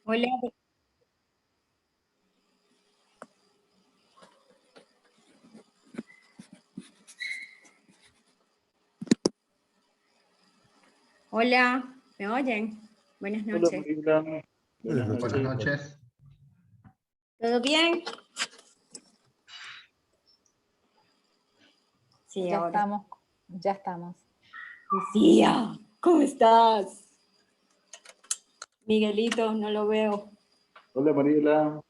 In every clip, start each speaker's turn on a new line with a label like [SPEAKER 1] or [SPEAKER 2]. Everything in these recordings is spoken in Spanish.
[SPEAKER 1] Hola, hola, ¿me oyen? Buenas
[SPEAKER 2] Hola,
[SPEAKER 1] noches.
[SPEAKER 2] Marila. Buenas
[SPEAKER 3] Buenas
[SPEAKER 2] noches.
[SPEAKER 3] noches.
[SPEAKER 1] ¿Todo bien? Sí,
[SPEAKER 4] Ya
[SPEAKER 1] ahora.
[SPEAKER 4] estamos, ya estamos.
[SPEAKER 1] Lucía, ¿cómo estás? Miguelito, no lo veo.
[SPEAKER 2] Hola, Marila.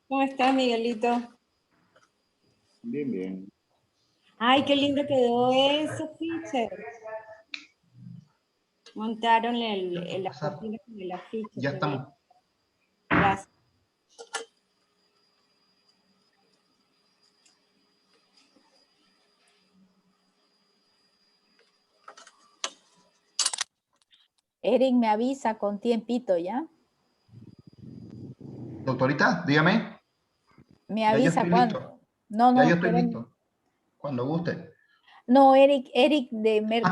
[SPEAKER 1] ¿Cómo estás, Miguelito?
[SPEAKER 2] Bien, bien.
[SPEAKER 1] Ay, qué lindo quedó ese afiche. Montaron las cortinas con el afiche.
[SPEAKER 3] Ya
[SPEAKER 1] qué
[SPEAKER 3] estamos.
[SPEAKER 1] bien. Gracias.
[SPEAKER 4] Eric me avisa con tiempito, ¿ya?
[SPEAKER 3] Doctorita, dígame.
[SPEAKER 4] Me
[SPEAKER 3] Ya yo
[SPEAKER 4] avisa
[SPEAKER 3] estoy
[SPEAKER 4] cuándo.
[SPEAKER 3] listo.
[SPEAKER 4] No,
[SPEAKER 3] Ya
[SPEAKER 4] no,
[SPEAKER 3] yo estoy
[SPEAKER 4] esperen.
[SPEAKER 3] listo. Cuando guste.
[SPEAKER 4] No, Eric de Merck.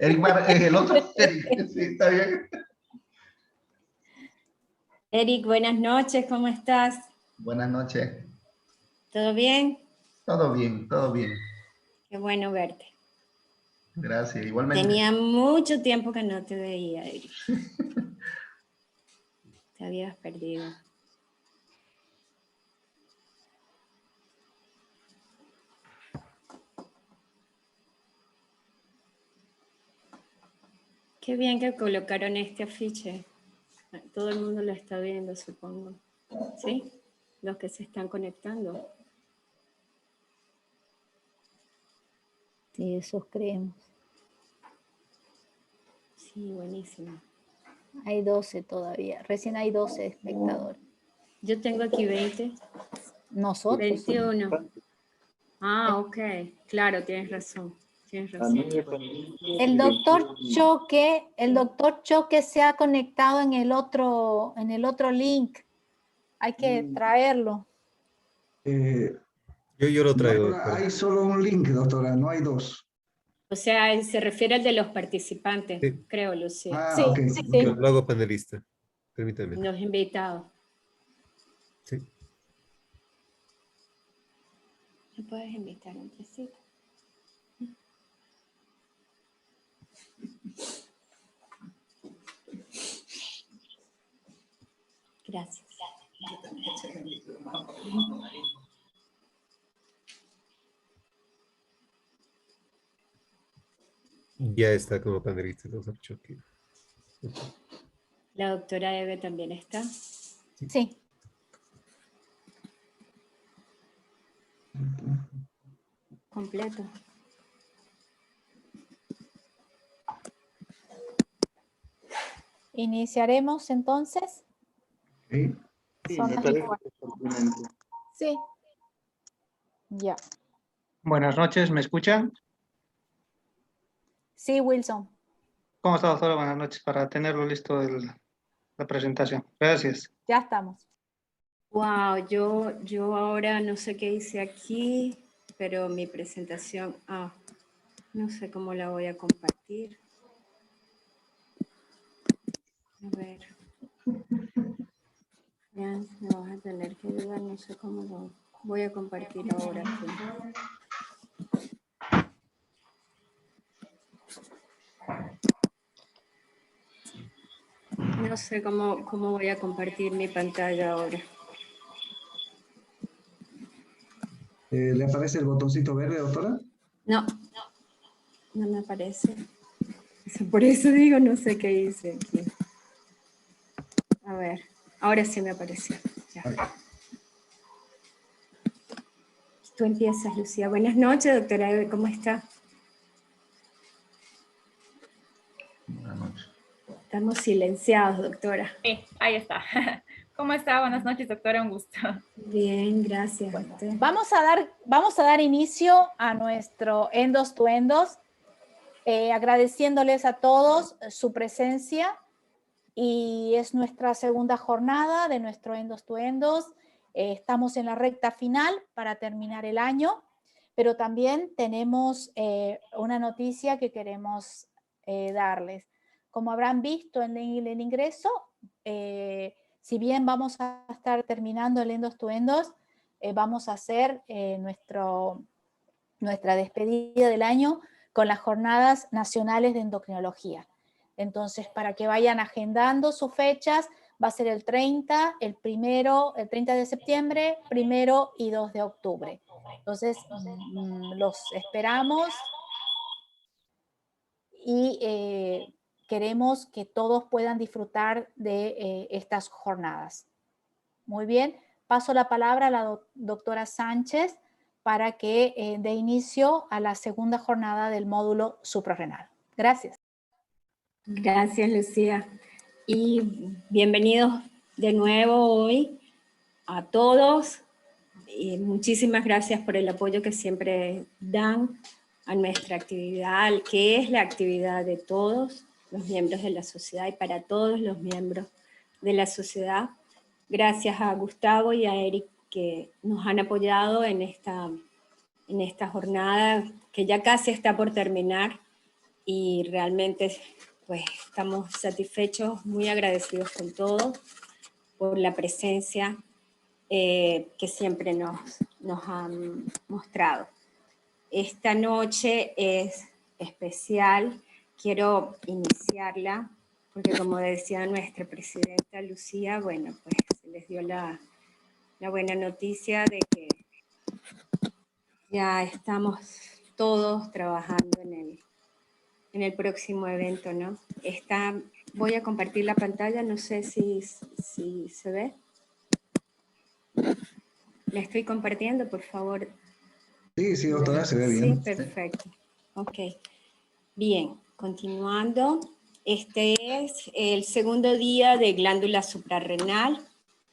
[SPEAKER 3] Eric es el otro. Eric, sí, está bien.
[SPEAKER 1] Eric, buenas noches, ¿cómo estás?
[SPEAKER 3] Buenas noches.
[SPEAKER 1] ¿Todo bien?
[SPEAKER 3] Todo bien, todo bien.
[SPEAKER 1] Qué bueno verte.
[SPEAKER 3] Gracias, igualmente.
[SPEAKER 1] Tenía mucho tiempo que no te veía, Eric. Te habías perdido. Qué bien que colocaron este afiche. Todo el mundo lo está viendo, supongo. ¿Sí? Los que se están conectando.
[SPEAKER 4] Sí, eso creemos.
[SPEAKER 1] Sí, buenísimo.
[SPEAKER 4] Hay 12 todavía. Recién hay 12 espectadores.
[SPEAKER 1] Yo tengo aquí 20.
[SPEAKER 4] Nosotros.
[SPEAKER 1] 21. Ah, ok. Claro, tienes razón. Tienes
[SPEAKER 2] A
[SPEAKER 1] razón.
[SPEAKER 2] mí me parece
[SPEAKER 4] El doctor
[SPEAKER 2] 21.
[SPEAKER 4] Choque se ha conectado en el otro link. Hay que traerlo.
[SPEAKER 5] Yo lo traigo.
[SPEAKER 6] Doctora, hay solo un link, doctora, no hay dos.
[SPEAKER 1] O sea, se refiere al de los participantes,
[SPEAKER 5] Sí.
[SPEAKER 1] creo, Lucía.
[SPEAKER 6] Ah,
[SPEAKER 4] Sí,
[SPEAKER 6] ok.
[SPEAKER 4] sí,
[SPEAKER 6] ok.
[SPEAKER 4] sí.
[SPEAKER 5] Lo hago panelista. Permítame.
[SPEAKER 1] Los invitados.
[SPEAKER 5] Sí.
[SPEAKER 1] ¿Me puedes invitar entre sí? Gracias.
[SPEAKER 5] Ya está como panelista el doctor Chucky.
[SPEAKER 1] La doctora Eve también está.
[SPEAKER 4] Sí.
[SPEAKER 1] Completo.
[SPEAKER 4] Iniciaremos entonces.
[SPEAKER 6] Ok.
[SPEAKER 2] Sí,
[SPEAKER 4] Son
[SPEAKER 2] me
[SPEAKER 4] las
[SPEAKER 2] parece
[SPEAKER 4] iguales.
[SPEAKER 2] pertinente.
[SPEAKER 4] Sí. Ya.
[SPEAKER 7] Buenas noches, ¿me escuchan?
[SPEAKER 4] Sí, Wilson.
[SPEAKER 7] ¿Cómo está, doctora? Buenas noches, para tenerlo listo la presentación. Gracias.
[SPEAKER 4] Ya estamos.
[SPEAKER 1] Wow, yo ahora no sé qué hice aquí, pero mi presentación, no sé cómo la voy a compartir. A ver. Ya, me vas a tener que ayudar, no sé cómo lo voy a compartir ahora aquí. No sé cómo voy a compartir mi pantalla ahora.
[SPEAKER 6] ¿Le aparece el botoncito verde, doctora?
[SPEAKER 1] No me aparece. Por eso digo, no sé qué hice aquí. A ver, ahora sí me apareció. Ya. Tú empiezas, Lucía. Buenas noches, doctora Eve, ¿cómo está?
[SPEAKER 3] Buenas noches.
[SPEAKER 1] Estamos silenciados, doctora.
[SPEAKER 8] Sí, ahí está. ¿Cómo está? Buenas noches, doctora, un gusto.
[SPEAKER 1] Bien, gracias.
[SPEAKER 4] Bueno,
[SPEAKER 1] Usted.
[SPEAKER 4] vamos a dar inicio a nuestro Endos to Endos, agradeciéndoles a todos su presencia, y es nuestra segunda jornada de nuestro Endos to Endos. Estamos en la recta final para terminar el año, pero también tenemos una noticia que queremos darles. Como habrán visto en el ingreso, si bien vamos a estar terminando el Endos to Endos, vamos a hacer nuestra despedida del año con las Jornadas Nacionales de Endocrinología. Entonces, para que vayan agendando sus fechas, va a ser el 30 de septiembre, 1 y 2 de octubre. Entonces, los esperamos y queremos que todos puedan disfrutar de estas jornadas. Muy bien, paso la palabra a la doctora Sánchez para que dé inicio a la segunda jornada del módulo suprarrenal. Gracias.
[SPEAKER 1] Gracias, Lucía. Y bienvenidos de nuevo hoy a todos. Y muchísimas gracias por el apoyo que siempre dan a nuestra actividad, que es la actividad de todos los miembros de la sociedad y para todos los miembros de la sociedad. Gracias a Gustavo y a Eric que nos han apoyado en esta jornada que ya casi está por terminar y realmente pues estamos satisfechos, muy agradecidos con todos por la presencia que siempre nos han mostrado. Esta noche es especial, quiero iniciarla porque como decía nuestra presidenta Lucía, bueno, pues se les dio la buena noticia de que ya estamos todos trabajando en el próximo evento, ¿no? Voy a compartir la pantalla, no sé si se ve. La estoy compartiendo, por favor.
[SPEAKER 6] Sí, doctora, se ve bien.
[SPEAKER 1] Sí, perfecto. Ok. Bien, continuando. Este es el segundo día de glándula suprarrenal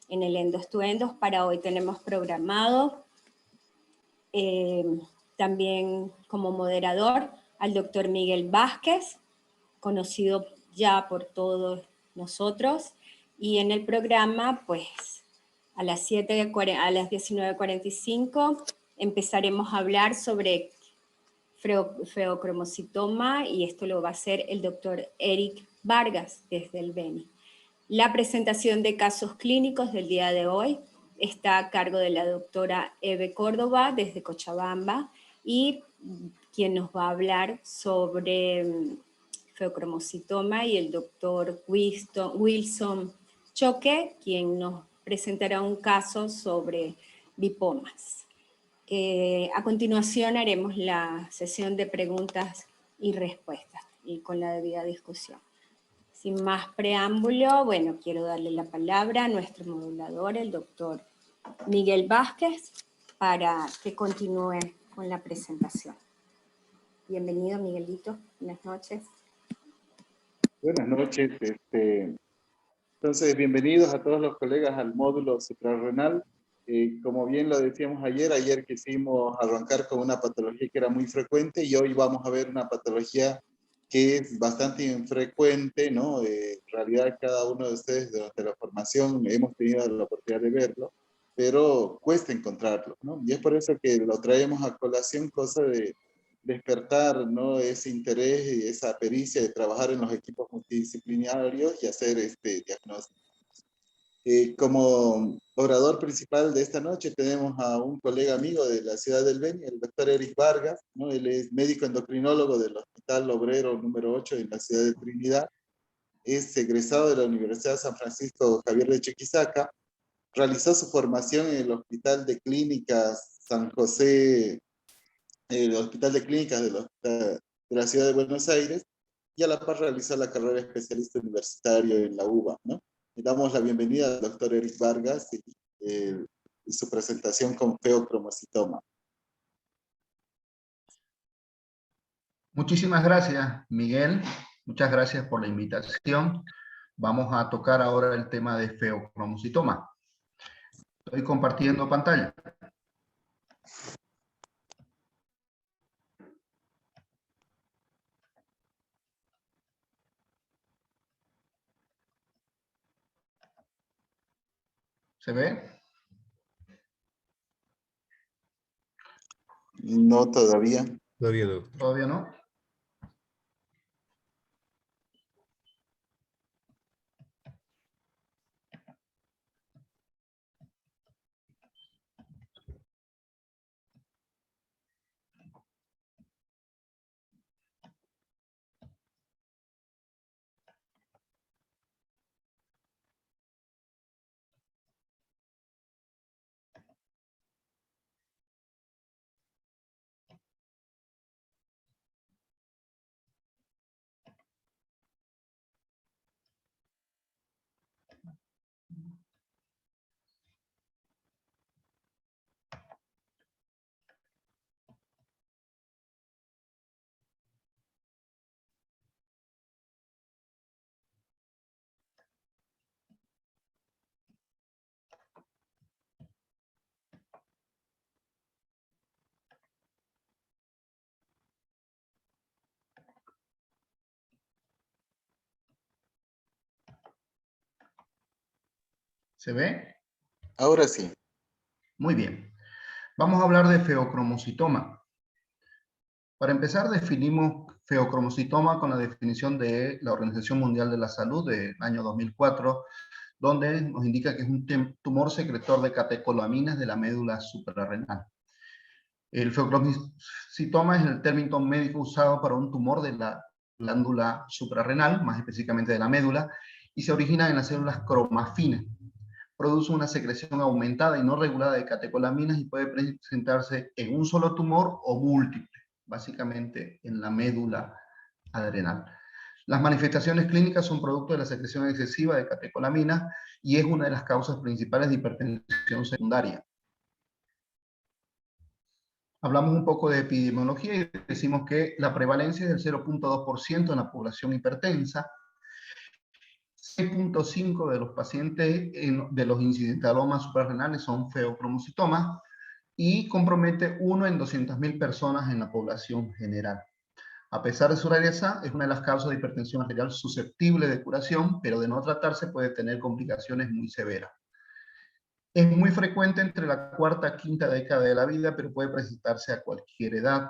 [SPEAKER 1] en el Endos to Endos. Para hoy tenemos programado también como moderador al doctor Miguel Vázquez, conocido ya por todos nosotros. Y en el programa, pues, a las 19:45 empezaremos a hablar sobre feocromocitoma y esto lo va a hacer el doctor Eric Vargas desde el Beni. La presentación de casos clínicos del día de hoy está a cargo de la doctora Eve Córdoba desde Cochabamba y quien nos va a hablar sobre feocromocitoma y el doctor Wilson Choque, quien nos presentará un caso sobre lipomas. A continuación haremos la sesión de preguntas y respuestas y con la debida discusión. Sin más preámbulo, bueno, quiero darle la palabra a nuestro modulador, el doctor Miguel Vázquez, para que continúe con la presentación. Bienvenido, Miguelito. Buenas noches.
[SPEAKER 2] Buenas noches. Entonces, bienvenidos a todos los colegas al módulo suprarrenal. Como bien lo decíamos ayer quisimos arrancar con una patología que era muy frecuente y hoy vamos a ver una patología que es bastante infrecuente, ¿no? En realidad cada uno de ustedes durante la formación hemos tenido la oportunidad de verlo, pero cuesta encontrarlo, ¿no? Y es por eso que lo traemos a colación, cosa de despertar, ¿no? Ese interés y esa pericia de trabajar en los equipos multidisciplinarios y hacer diagnóstico. Como orador principal de esta noche tenemos a un colega amigo de la ciudad del Beni, el doctor Eric Vargas, ¿no? Él es médico endocrinólogo del Hospital Obrero número 8 en la ciudad de Trinidad, es egresado de la Universidad San Francisco Javier de Chuquisaca, realizó su formación en el Hospital de Clínicas San José, el Hospital de Clínicas de la ciudad de Buenos Aires, y a la par realizó la carrera de especialista universitario en la UBA, ¿no? Le damos la bienvenida al doctor Eric Vargas y su presentación con feocromocitoma.
[SPEAKER 3] Muchísimas gracias, Miguel. Muchas gracias por la invitación. Vamos a tocar ahora el tema de feocromocitoma. Estoy compartiendo pantalla. ¿Se ve?
[SPEAKER 2] No todavía.
[SPEAKER 5] Todavía no.
[SPEAKER 3] ¿Todavía no? ¿Se ve?
[SPEAKER 2] Ahora sí.
[SPEAKER 3] Muy bien. Vamos a hablar de feocromocitoma. Para empezar, definimos feocromocitoma con la definición de la Organización Mundial de la Salud del año 2004, donde nos indica que es un tumor secretor de catecolaminas de la médula suprarrenal. El feocromocitoma es el término médico usado para un tumor de la glándula suprarrenal, más específicamente de la médula, y se origina en las células cromafinas. Produce una secreción aumentada y no regulada de catecolaminas y puede presentarse en un solo tumor o múltiple, básicamente en la médula adrenal. Las manifestaciones clínicas son producto de la secreción excesiva de catecolaminas y es una de las causas principales de hipertensión secundaria. Hablamos un poco de epidemiología y decimos que la prevalencia es del 0.2% en la población hipertensa, 6.5% de los pacientes de los incidentalomas suprarrenales son feocromocitomas y compromete 1 en 200.000 personas en la población general. A pesar de su rareza, es una de las causas de hipertensión arterial susceptible de curación, pero de no tratarse puede tener complicaciones muy severas. Es muy frecuente entre la cuarta y quinta década de la vida, pero puede presentarse a cualquier edad.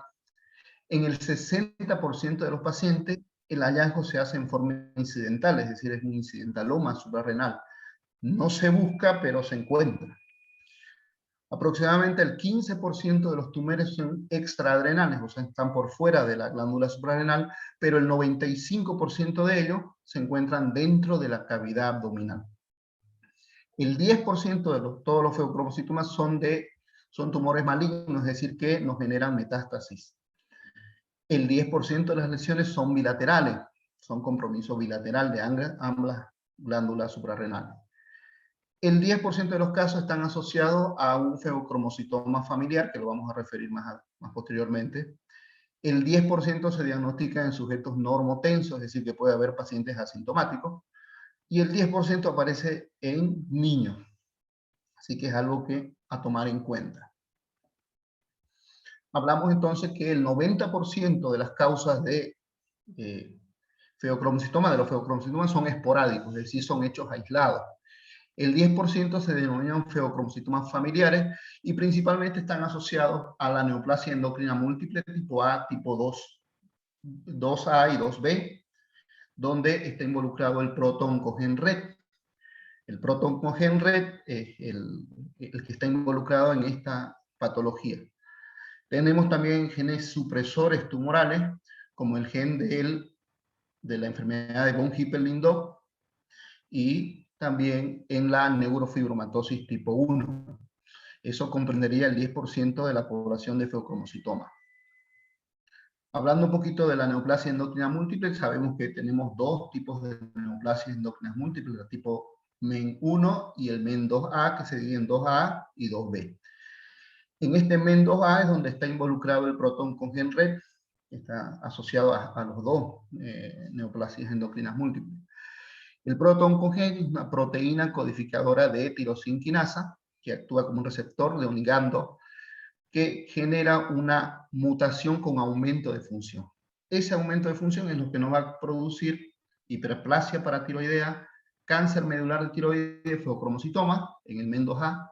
[SPEAKER 3] En el 60% de los pacientes, el hallazgo se hace en forma incidental, es decir, es un incidentaloma suprarrenal. No se busca, pero se encuentra. Aproximadamente el 15% de los tumores son extraadrenales, o sea, están por fuera de la glándula suprarrenal, pero el 95% de ellos se encuentran dentro de la cavidad abdominal. El 10% de todos los feocromocitomas son tumores malignos, es decir, que nos generan metástasis. El 10% de las lesiones son bilaterales, son compromiso bilateral de ambas glándulas suprarrenales. El 10% de los casos están asociados a un feocromocitoma familiar, que lo vamos a referir más posteriormente. El 10% se diagnostica en sujetos normotensos, es decir, que puede haber pacientes asintomáticos. Y el 10% aparece en niños. Así que es algo que a tomar en cuenta. Hablamos entonces que el 90% de las causas de feocromocitoma, de los feocromocitomas, son esporádicos, es decir, son hechos aislados. El 10% se denominan feocromocitomas familiares y principalmente están asociados a la neoplasia endocrina múltiple tipo A, tipo 2A y 2B, donde está involucrado el proto-oncogen RET. El proto-oncogen RET es el que está involucrado en esta patología. Tenemos también genes supresores tumorales, como el gen de la enfermedad de von Hippel-Lindau y también en la neurofibromatosis tipo 1. Eso comprendería el 10% de la población de feocromocitoma. Hablando un poquito de la neoplasia endocrina múltiple, sabemos que tenemos dos tipos de neoplasias endocrinas múltiples, el tipo MEN1 y el MEN2A, que se dividen en 2A y 2B. En este MEN2A es donde está involucrado el proto-oncogen RET, que está asociado a los dos neoplasias endocrinas múltiples. El proto-oncogen es una proteína codificadora de tirosinquinasa, que actúa como un receptor de un ligando, que genera una mutación con aumento de función. Ese aumento de función es lo que nos va a producir hiperplasia paratiroidea, cáncer medular de tiroides, feocromocitoma en el MEN2A,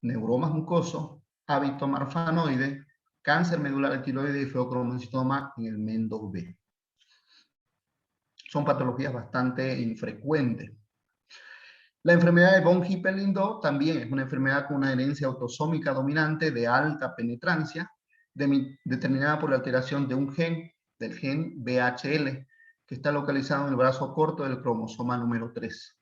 [SPEAKER 3] neuromas mucosos, hábito marfanoide, cáncer medular de tiroides y feocromocitoma en el MEN2B. Son patologías bastante infrecuentes. La enfermedad de von Hippel-Lindau también es una enfermedad con una herencia autosómica dominante de alta penetrancia, determinada por la alteración de un gen, del gen VHL, que está localizado en el brazo corto del cromosoma número 3.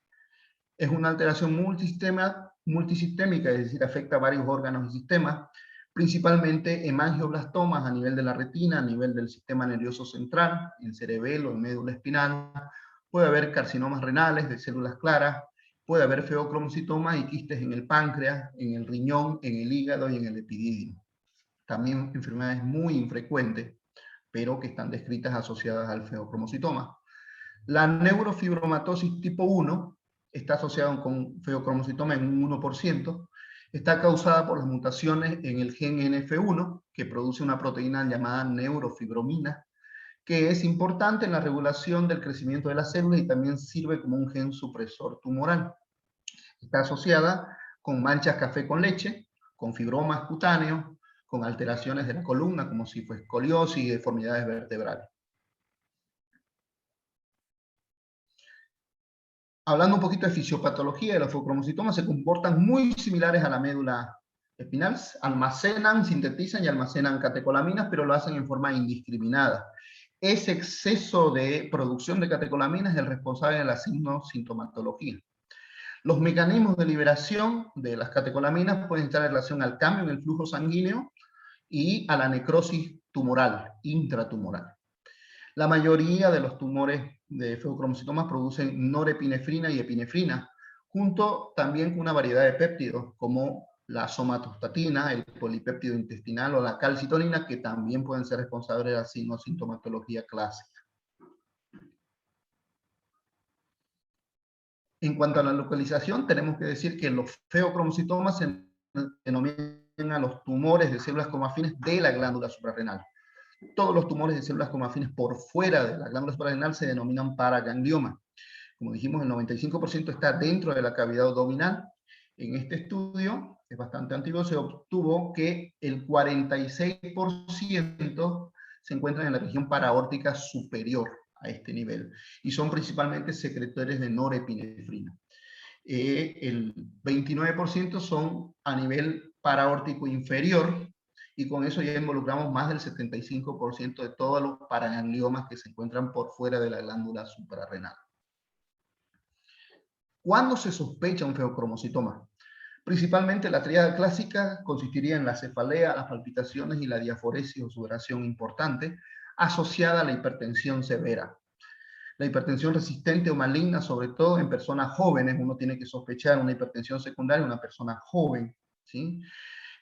[SPEAKER 3] Es una alteración multisistémica, es decir, afecta a varios órganos y sistemas, principalmente hemangioblastomas a nivel de la retina, a nivel del sistema nervioso central, en cerebelo, en médula espinal. Puede haber carcinomas renales de células claras, puede haber feocromocitomas y quistes en el páncreas, en el riñón, en el hígado y en el epidídimo. También enfermedades muy infrecuentes, pero que están descritas asociadas al feocromocitoma. La neurofibromatosis tipo 1 está asociada con feocromocitoma en un 1%, está causada por las mutaciones en el gen NF1, que produce una proteína llamada neurofibromina, que es importante en la regulación del crecimiento de las células y también sirve como un gen supresor tumoral. Está asociada con manchas café con leche, con fibromas cutáneos, con alteraciones de la columna, como si fuese escoliosis y deformidades vertebrales. Hablando un poquito de fisiopatología de los feocromocitomas, se comportan muy similares a la médula espinal, almacenan, sintetizan y almacenan catecolaminas, pero lo hacen en forma indiscriminada. Ese exceso de producción de catecolaminas es el responsable de la sintomatología. Los mecanismos de liberación de las catecolaminas pueden estar en relación al cambio en el flujo sanguíneo y a la necrosis tumoral, intratumoral. La mayoría de los tumores de feocromocitomas producen norepinefrina y epinefrina, junto también con una variedad de péptidos, como la somatostatina, el polipéptido intestinal o la calcitonina, que también pueden ser responsables de la sintomatología clásica. En cuanto a la localización, tenemos que decir que los feocromocitomas se denominan a los tumores de células como afines de la glándula suprarrenal. Todos los tumores de células como afines por fuera de la glándula suprarrenal se denominan paraganglioma. Como dijimos, el 95% está dentro de la cavidad abdominal. En este estudio, que es bastante antiguo, se obtuvo que el 46% se encuentran en la región paraórtica superior a este nivel, y son principalmente secretores de norepinefrina. El 29% son a nivel paraórtico inferior, y con eso ya involucramos más del 75% de todos los paragangliomas que se encuentran por fuera de la glándula suprarrenal. ¿Cuándo se sospecha un feocromocitoma? Principalmente la tríada clásica consistiría en la cefalea, las palpitaciones y la diaforesis o sudoración importante, asociada a la hipertensión severa. La hipertensión resistente o maligna, sobre todo en personas jóvenes, uno tiene que sospechar una hipertensión secundaria en una persona joven, ¿sí?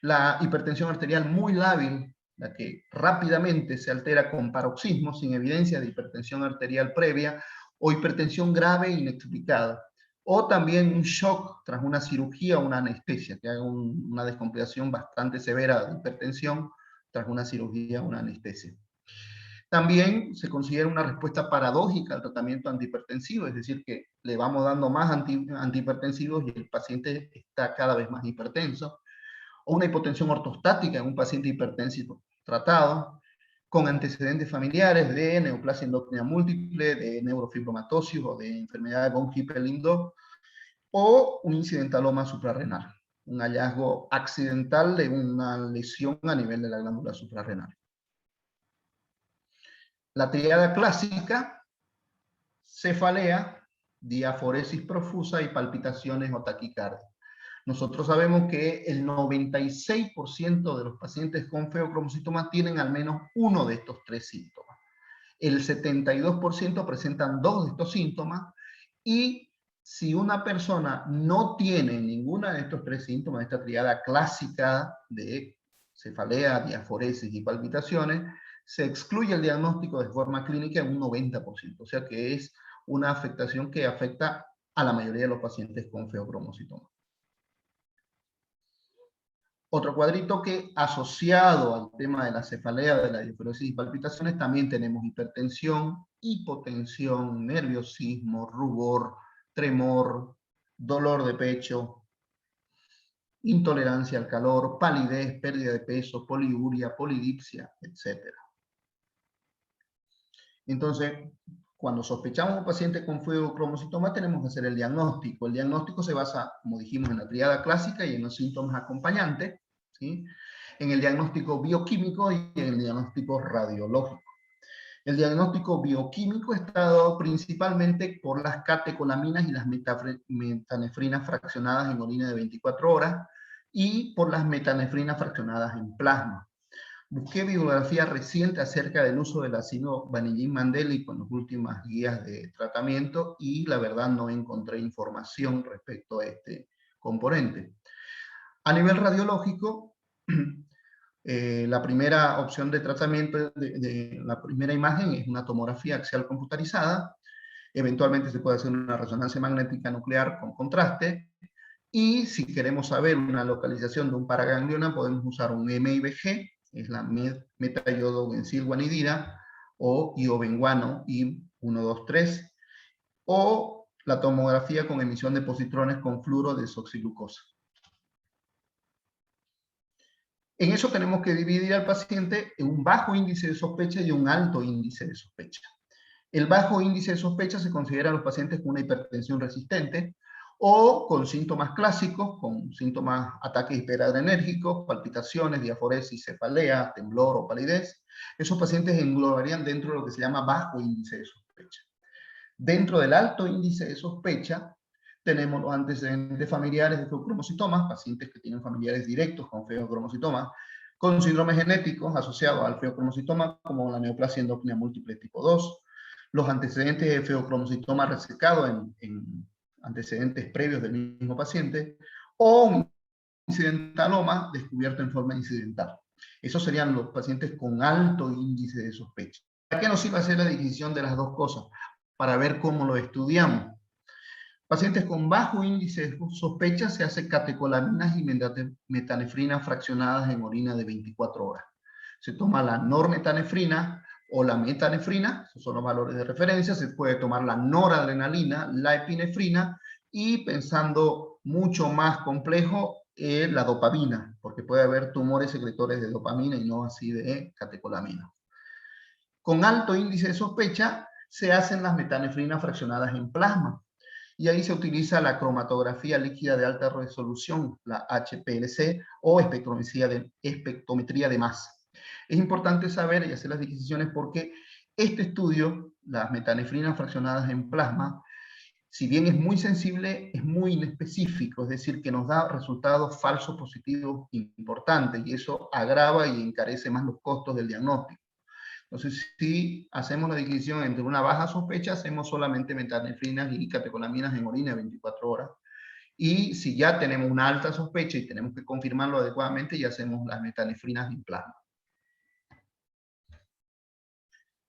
[SPEAKER 3] La hipertensión arterial muy lábil, la que rápidamente se altera con paroxismo sin evidencia de hipertensión arterial previa, o hipertensión grave e inexplicada, o también un shock tras una cirugía o una anestesia, que haga una descompensación bastante severa de hipertensión tras una cirugía o una anestesia. También se considera una respuesta paradójica al tratamiento antihipertensivo, es decir, que le vamos dando más antihipertensivos y el paciente está cada vez más hipertenso, o una hipotensión ortostática en un paciente hipertensivo tratado, con antecedentes familiares de neoplasia endocrina múltiple, de neurofibromatosis o de enfermedad de von Hippel-Lindau, o un incidentaloma suprarrenal, un hallazgo accidental de una lesión a nivel de la glándula suprarrenal. La tríada clásica: cefalea, diaforesis profusa y palpitaciones o taquicardia. Nosotros sabemos que el 96% de los pacientes con feocromocitoma tienen al menos uno de estos tres síntomas. El 72% presentan dos de estos síntomas, y si una persona no tiene ninguna de estos tres síntomas, esta tríada clásica de cefalea, diaforesis y palpitaciones, se excluye el diagnóstico de forma clínica en un 90%, o sea que es una afectación que afecta a la mayoría de los pacientes con feocromocitoma. Otro cuadrito que, asociado al tema de la cefalea, de la diaforesis y palpitaciones, también tenemos hipertensión, hipotensión, nerviosismo, rubor, tremor, dolor de pecho, intolerancia al calor, palidez, pérdida de peso, poliuria, polidipsia, etc. Entonces, cuando sospechamos un paciente con feocromocitoma, tenemos que hacer el diagnóstico. El diagnóstico se basa, como dijimos, en la tríada clásica y en los síntomas acompañantes, ¿sí? En el diagnóstico bioquímico y en el diagnóstico radiológico. El diagnóstico bioquímico está dado principalmente por las catecolaminas y las metanefrinas fraccionadas en orina de 24 horas y por las metanefrinas fraccionadas en plasma. Busqué bibliografía reciente acerca del uso del ácido vanillin-mandélico en las últimas guías de tratamiento y la verdad no encontré información respecto a este componente. A nivel radiológico, la primera opción de tratamiento, la primera imagen es una tomografía axial computarizada. Eventualmente se puede hacer una resonancia magnética nuclear con contraste. Y si queremos saber una localización de un paraganglioma, podemos usar un MIBG, es la metaiodobensilguanidina, o iobenguano I123, o la tomografía con emisión de positrones con fluoro de desoxiglucosa. En eso tenemos que dividir al paciente en un bajo índice de sospecha y un alto índice de sospecha. El bajo índice de sospecha se considera a los pacientes con una hipertensión resistente o con síntomas clásicos, con síntomas ataques hiperadrenérgicos, palpitaciones, diaforesis, cefalea, temblor o palidez. Esos pacientes englobarían dentro de lo que se llama bajo índice de sospecha. Dentro del alto índice de sospecha tenemos los antecedentes familiares de feocromocitomas, pacientes que tienen familiares directos con feocromocitomas, con síndromes genéticos asociados al feocromocitoma, como la neoplasia endocrina múltiple tipo 2, los antecedentes de feocromocitoma resecado en antecedentes previos del mismo paciente, o un incidentaloma descubierto en forma incidental. Esos serían los pacientes con alto índice de sospecha. ¿Para qué nos iba a hacer la división de las dos cosas? Para ver cómo lo estudiamos. Pacientes con bajo índice de sospecha se hace catecolaminas y metanefrinas fraccionadas en orina de 24 horas. Se toma la normetanefrina o la metanefrina, esos son los valores de referencia, se puede tomar la noradrenalina, la epinefrina y, pensando mucho más complejo, la dopamina, porque puede haber tumores secretores de dopamina y no así de catecolamina. Con alto índice de sospecha se hacen las metanefrinas fraccionadas en plasma. Y ahí se utiliza la cromatografía líquida de alta resolución, la HPLC, o espectrometría de masa. Es importante saber y hacer las disquisiciones porque este estudio, las metanefrinas fraccionadas en plasma, si bien es muy sensible, es muy inespecífico, es decir, que nos da resultados falsos positivos importantes, y eso agrava y encarece más los costos del diagnóstico. Entonces, si hacemos la distinción entre una baja sospecha, hacemos solamente metanefrinas y catecolaminas en orina 24 horas. Y si ya tenemos una alta sospecha y tenemos que confirmarlo adecuadamente, ya hacemos las metanefrinas en plasma.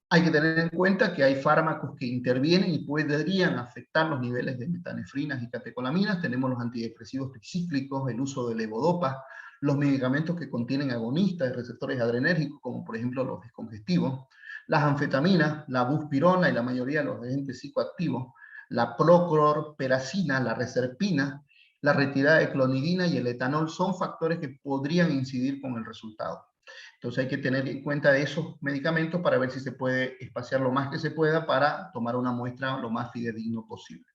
[SPEAKER 3] Hay que tener en cuenta que hay fármacos que intervienen y podrían afectar los niveles de metanefrinas y catecolaminas. Tenemos los antidepresivos tricíclicos, el uso de levodopa, los medicamentos que contienen agonistas de receptores adrenérgicos, como por ejemplo los descongestivos, las anfetaminas, la buspirona y la mayoría de los agentes psicoactivos, la prochlorperacina, la reserpina, la retirada de clonidina y el etanol son factores que podrían incidir con el resultado. Entonces hay que tener en cuenta esos medicamentos para ver si se puede espaciar lo más que se pueda para tomar una muestra lo más fidedigno posible.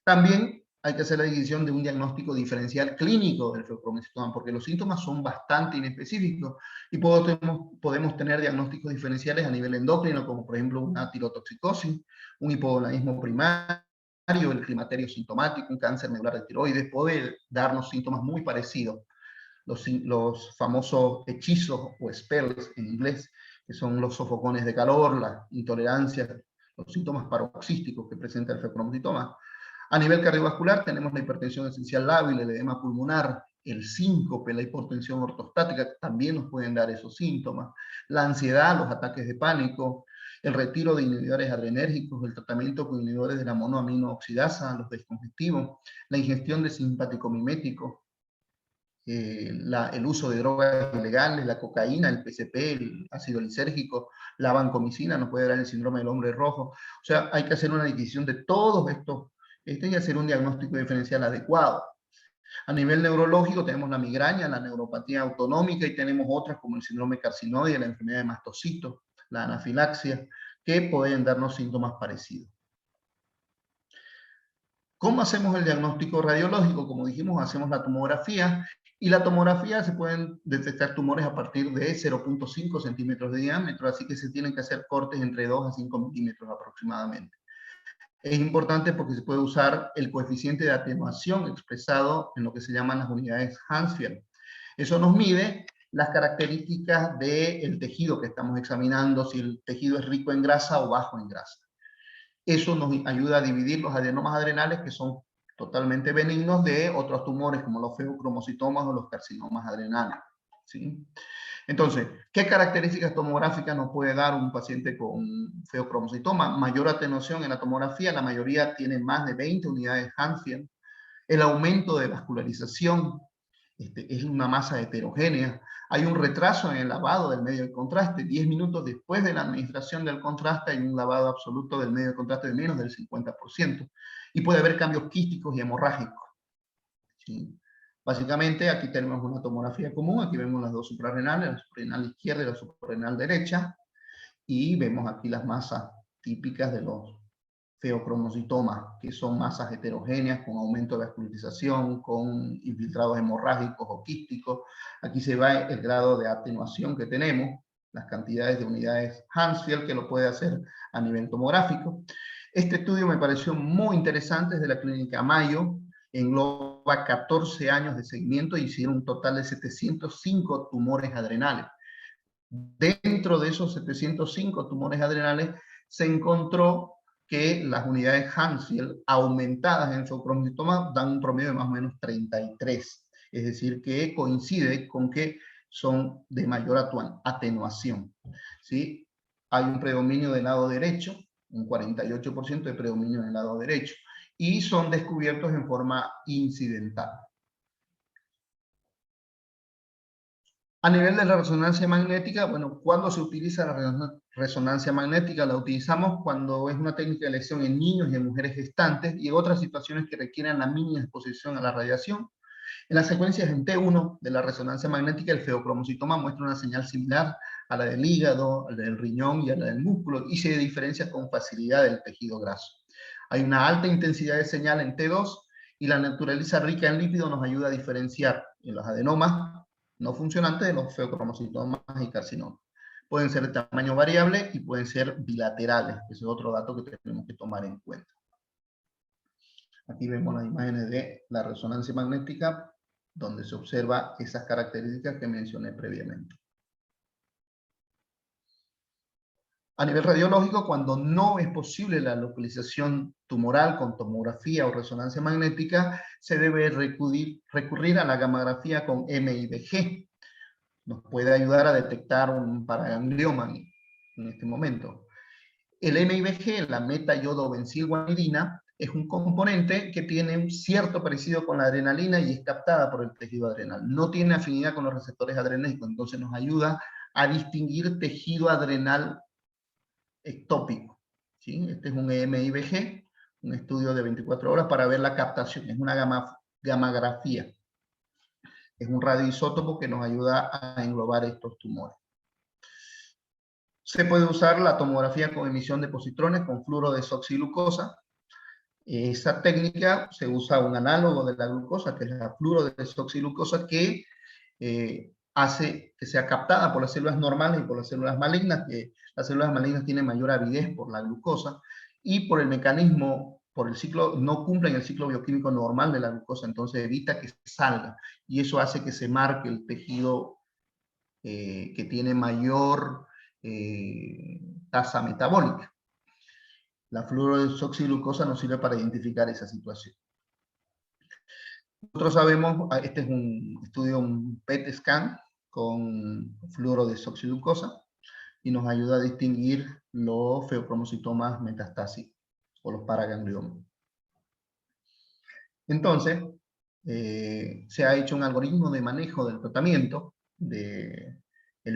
[SPEAKER 3] También hay que hacer la división de un diagnóstico diferencial clínico del feocromocitoma, porque los síntomas son bastante inespecíficos y podemos tener diagnósticos diferenciales a nivel endocrino, como por ejemplo una tirotoxicosis, un hipogonadismo primario, el climaterio sintomático, un cáncer medular de tiroides, puede darnos síntomas muy parecidos. Los famosos hechizos o spells en inglés, que son los sofocones de calor, la intolerancia, los síntomas paroxísticos que presenta el feocromocitoma. A nivel cardiovascular tenemos la hipertensión esencial lábil, el edema pulmonar, el síncope, la hipotensión ortostática, que también nos pueden dar esos síntomas. La ansiedad, los ataques de pánico, el retiro de inhibidores adrenérgicos, el tratamiento con inhibidores de la monoaminooxidasa, los descongestivos, la ingestión de simpático mimético, el uso de drogas ilegales, la cocaína, el PCP, el ácido lisérgico, la vancomicina nos puede dar el síndrome del hombre rojo. O sea, hay que hacer una distinción de todos estos y hacer un diagnóstico diferencial adecuado. A nivel neurológico tenemos la migraña, la neuropatía autonómica y tenemos otras como el síndrome carcinoide, la enfermedad de mastocitos, la anafilaxia, que pueden darnos síntomas parecidos. ¿Cómo hacemos el diagnóstico radiológico? Como dijimos, hacemos la tomografía y la tomografía se pueden detectar tumores a partir de 0.5 centímetros de diámetro, así que se tienen que hacer cortes entre 2 a 5 milímetros aproximadamente. Es importante porque se puede usar el coeficiente de atenuación expresado en lo que se llaman las unidades Hansfield. Eso nos mide las características del tejido que estamos examinando, si el tejido es rico en grasa o bajo en grasa. Eso nos ayuda a dividir los adenomas adrenales, que son totalmente benignos, de otros tumores como los feocromocitomas o los carcinomas adrenales, ¿sí? Entonces, ¿qué características tomográficas nos puede dar un paciente con feocromocitoma? Mayor atenuación en la tomografía, la mayoría tiene más de 20 unidades Hansfield. El aumento de vascularización, es una masa heterogénea. hay un retraso en el lavado del medio de contraste. 10 minutos después de la administración del contraste hay un lavado absoluto del medio de contraste de menos del 50%. Y puede haber cambios quísticos y hemorrágicos. ¿Sí? Básicamente, aquí tenemos una tomografía común. Aquí vemos las dos suprarrenales, la suprarrenal izquierda y la suprarrenal derecha. Y vemos aquí las masas típicas de los feocromocitomas, que son masas heterogéneas con aumento de vascularización, con infiltrados hemorrágicos o quísticos. Aquí se ve el grado de atenuación que tenemos, las cantidades de unidades Hansfield, que lo puede hacer a nivel tomográfico. Este estudio me pareció muy interesante, es de la Clínica Mayo, engloba 14 años de seguimiento y hicieron un total de 705 tumores adrenales. Dentro de esos 705 tumores adrenales se encontró que las unidades Hansfield aumentadas en feocromocitoma dan un promedio de más o menos 33. Es decir, que coincide con que son de mayor atenuación. ¿Sí? Hay un predominio del lado derecho, un 48% de predominio en el lado derecho, y son descubiertos en forma incidental. A nivel de la resonancia magnética, bueno, ¿cuándo se utiliza la resonancia magnética? La utilizamos cuando es una técnica de lesión en niños y en mujeres gestantes y en otras situaciones que requieren la mínima exposición a la radiación. En las secuencias en T1 de la resonancia magnética, el feocromocitoma muestra una señal similar a la del hígado, a la del riñón y a la del músculo, y se diferencia con facilidad del tejido graso. Hay una alta intensidad de señal en T2 y la naturaleza rica en lípidos nos ayuda a diferenciar en los adenomas no funcionantes de los feocromocitomas y carcinomas. Pueden ser de tamaño variable y pueden ser bilaterales, ese es otro dato que tenemos que tomar en cuenta. Aquí vemos las imágenes de la resonancia magnética, donde se observa esas características que mencioné previamente. A nivel radiológico, cuando no es posible la localización tumoral con tomografía o resonancia magnética, se debe recurrir a la gammagrafía con MIBG. Nos puede ayudar a detectar un paraganglioma en este momento. El MIBG, la meta-iodobencilguanidina, es un componente que tiene un cierto parecido con la adrenalina y es captada por el tejido adrenal. No tiene afinidad con los receptores adrenérgicos, entonces nos ayuda a distinguir tejido adrenal ectópico. ¿Sí? Este es un MIBG, un estudio de 24 horas para ver la captación. Es una gammagrafía. Es un radioisótopo que nos ayuda a englobar estos tumores. Se puede usar la tomografía con emisión de positrones con fluoro de desoxiglucosa. Esa técnica se usa un análogo de la glucosa, que es la fluoro de desoxiglucosa, que hace que sea captada por las células normales y por las células malignas, que las células malignas tienen mayor avidez por la glucosa, y por el mecanismo, por el ciclo, no cumplen el ciclo bioquímico normal de la glucosa, entonces evita que salga, y eso hace que se marque el tejido que tiene mayor tasa metabólica. La fluorodesoxiglucosa nos sirve para identificar esa situación. Nosotros sabemos, este es un estudio, un PET scan con fluorodesoxiglucosa y nos ayuda a distinguir los feocromocitomas metastásicos o los paragangliomas. Entonces, se ha hecho un algoritmo de manejo del tratamiento del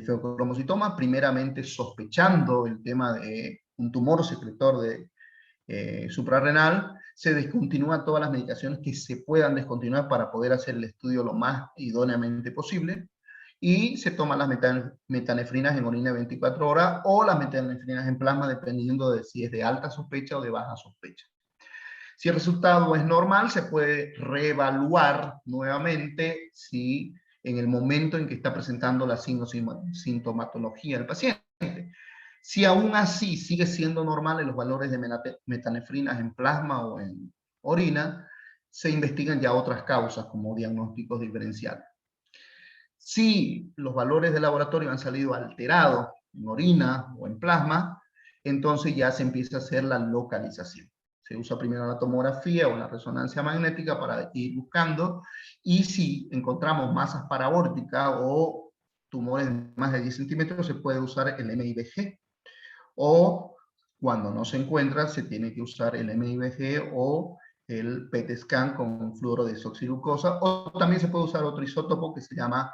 [SPEAKER 3] feocromocitoma, primeramente sospechando el tema de un tumor secretor de suprarrenal. Se descontinúan todas las medicaciones que se puedan descontinuar para poder hacer el estudio lo más idóneamente posible, y se toman las metanefrinas en orina 24 horas o las metanefrinas en plasma, dependiendo de si es de alta sospecha o de baja sospecha. Si el resultado es normal, se puede reevaluar nuevamente si en el momento en que está presentando la sintomatología del paciente. Si aún así sigue siendo normal en los valores de metanefrinas en plasma o en orina, se investigan ya otras causas como diagnósticos diferenciales. Si los valores de laboratorio han salido alterados en orina o en plasma, entonces ya se empieza a hacer la localización. Se usa primero la tomografía o la resonancia magnética para ir buscando, y si encontramos masas parabórticas o tumores de más de 10 centímetros, se puede usar el MIBG. O cuando no se encuentra, se tiene que usar el MIBG o el PET scan con fluoro de desoxiglucosa, o también se puede usar otro isótopo que se llama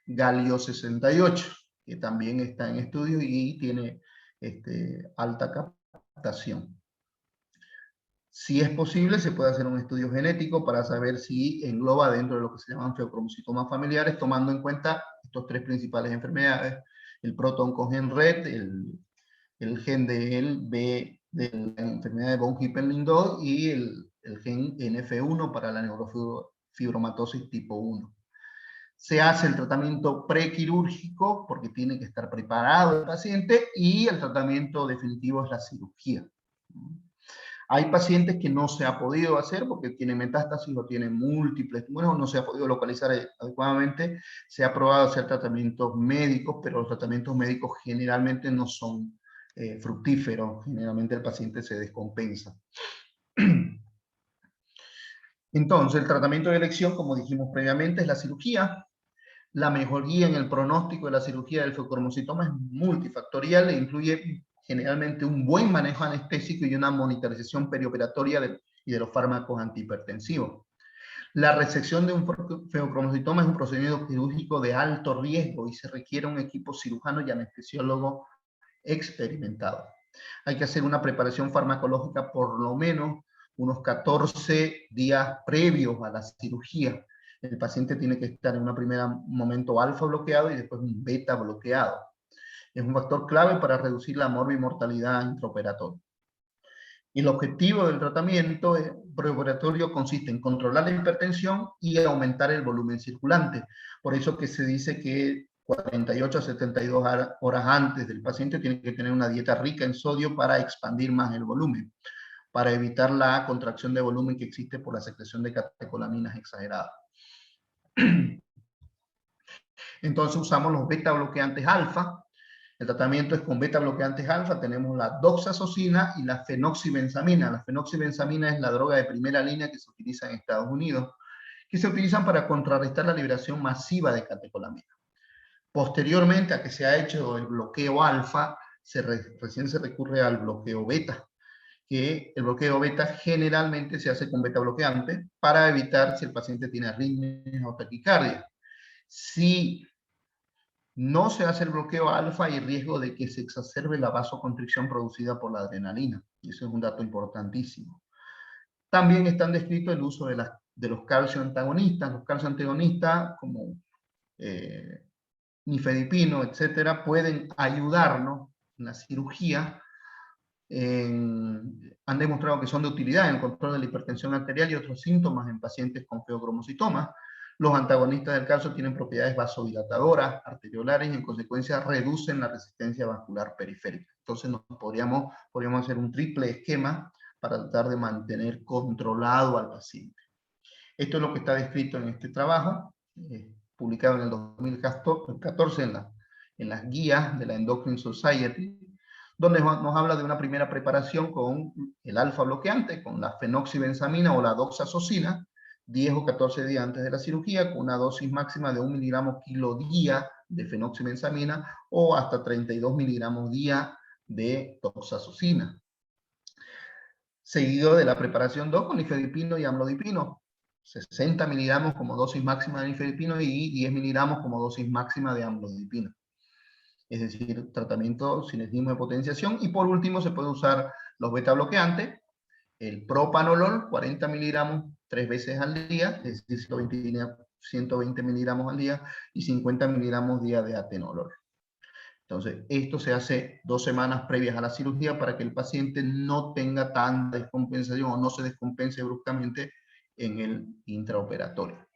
[SPEAKER 3] galio 68, que también está en estudio y tiene alta captación. Si es posible, se puede hacer un estudio genético para saber si engloba dentro de lo que se llaman feocromocitomas familiares, tomando en cuenta estos tres principales enfermedades: el proton-con-gen red, el gen B de la enfermedad de von Hippel-Lindau y el gen NF1 para la neurofibromatosis tipo 1. Se hace el tratamiento prequirúrgico porque tiene que estar preparado el paciente, y el tratamiento definitivo es la cirugía. Hay pacientes que no se ha podido hacer porque tienen metástasis o tienen múltiples, bueno, no se ha podido localizar adecuadamente. Se ha probado hacer tratamientos médicos, pero los tratamientos médicos generalmente no son fructíferos. Generalmente el paciente se descompensa. Entonces, el tratamiento de elección, como dijimos previamente, es la cirugía. La mejoría en el pronóstico de la cirugía del feocromocitoma es multifactorial e incluye generalmente un buen manejo anestésico y una monitorización perioperatoria y de los fármacos antihipertensivos. La resección de un feocromocitoma es un procedimiento quirúrgico de alto riesgo y se requiere un equipo cirujano y anestesiólogo experimentado. Hay que hacer una preparación farmacológica por lo menos unos 14 días previos a la cirugía. El paciente tiene que estar en un primer momento alfa bloqueado y después un beta bloqueado. Es un factor clave para reducir la morbimortalidad intraoperatoria. El objetivo del tratamiento preoperatorio consiste en controlar la hipertensión y aumentar el volumen circulante. Por eso que se dice que 48 a 72 horas antes del paciente tiene que tener una dieta rica en sodio para expandir más el volumen, para evitar la contracción de volumen que existe por la secreción de catecolaminas exageradas. Entonces usamos los beta bloqueantes alfa. El tratamiento es con beta bloqueantes alfa. Tenemos la doxazosina y la fenoxibenzamina. La fenoxibenzamina es la droga de primera línea que se utiliza en Estados Unidos, que se utilizan para contrarrestar la liberación masiva de catecolaminas. Posteriormente a que se ha hecho el bloqueo alfa, recién se recurre al bloqueo beta, que el bloqueo beta generalmente se hace con beta bloqueante para evitar si el paciente tiene arritmias o taquicardia. Si no se hace el bloqueo alfa, hay riesgo de que se exacerbe la vasoconstricción producida por la adrenalina, y eso es un dato importantísimo. También están descritos el uso de los calcio antagonistas. Los calcio antagonistas, como nifedipino, etcétera, pueden ayudarnos en la cirugía. Han demostrado que son de utilidad en el control de la hipertensión arterial y otros síntomas en pacientes con feocromocitoma. Los antagonistas del calcio tienen propiedades vasodilatadoras, arteriolares, y en consecuencia reducen la resistencia vascular periférica. Entonces podríamos hacer un triple esquema para tratar de mantener controlado al paciente. Esto es lo que está descrito en este trabajo, publicado en el 2014 en las guías de la Endocrine Society, donde nos habla de una primera preparación con el alfa bloqueante, con la fenoxibenzamina o la doxazosina, 10 o 14 días antes de la cirugía, con una dosis máxima de 1 miligramo kilo día de fenoxibenzamina o hasta 32 miligramos día de doxazosina. Seguido de la preparación 2 con nifedipino y amlodipino, 60 miligramos como dosis máxima de nifedipino y 10 miligramos como dosis máxima de amlodipino. Es decir, tratamiento sinergismo de potenciación. Y por último se puede usar los beta bloqueantes, el propanolol, 40 miligramos 3 veces al día, es decir, 120 miligramos al día, y 50 miligramos día de atenolol. Entonces, esto se hace 2 semanas previas a la cirugía para que el paciente no tenga tanta descompensación o no se descompense bruscamente en el intraoperatorio.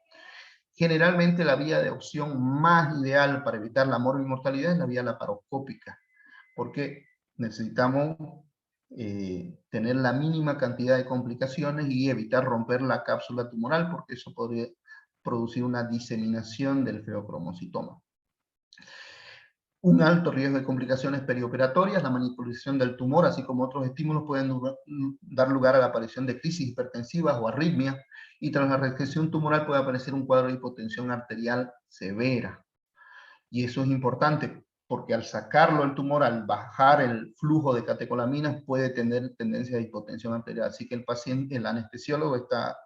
[SPEAKER 3] Generalmente la vía de opción más ideal para evitar la morbimortalidad es la vía laparoscópica, porque necesitamos tener la mínima cantidad de complicaciones y evitar romper la cápsula tumoral, porque eso podría producir una diseminación del feocromocitoma. Un alto riesgo de complicaciones perioperatorias, la manipulación del tumor, así como otros estímulos, pueden dar lugar a la aparición de crisis hipertensivas o arritmias, y tras la resección tumoral puede aparecer un cuadro de hipotensión arterial severa. Y eso es importante, porque al sacarlo el tumor, al bajar el flujo de catecolaminas, puede tener tendencia a hipotensión arterial. Así que el paciente, el anestesiólogo está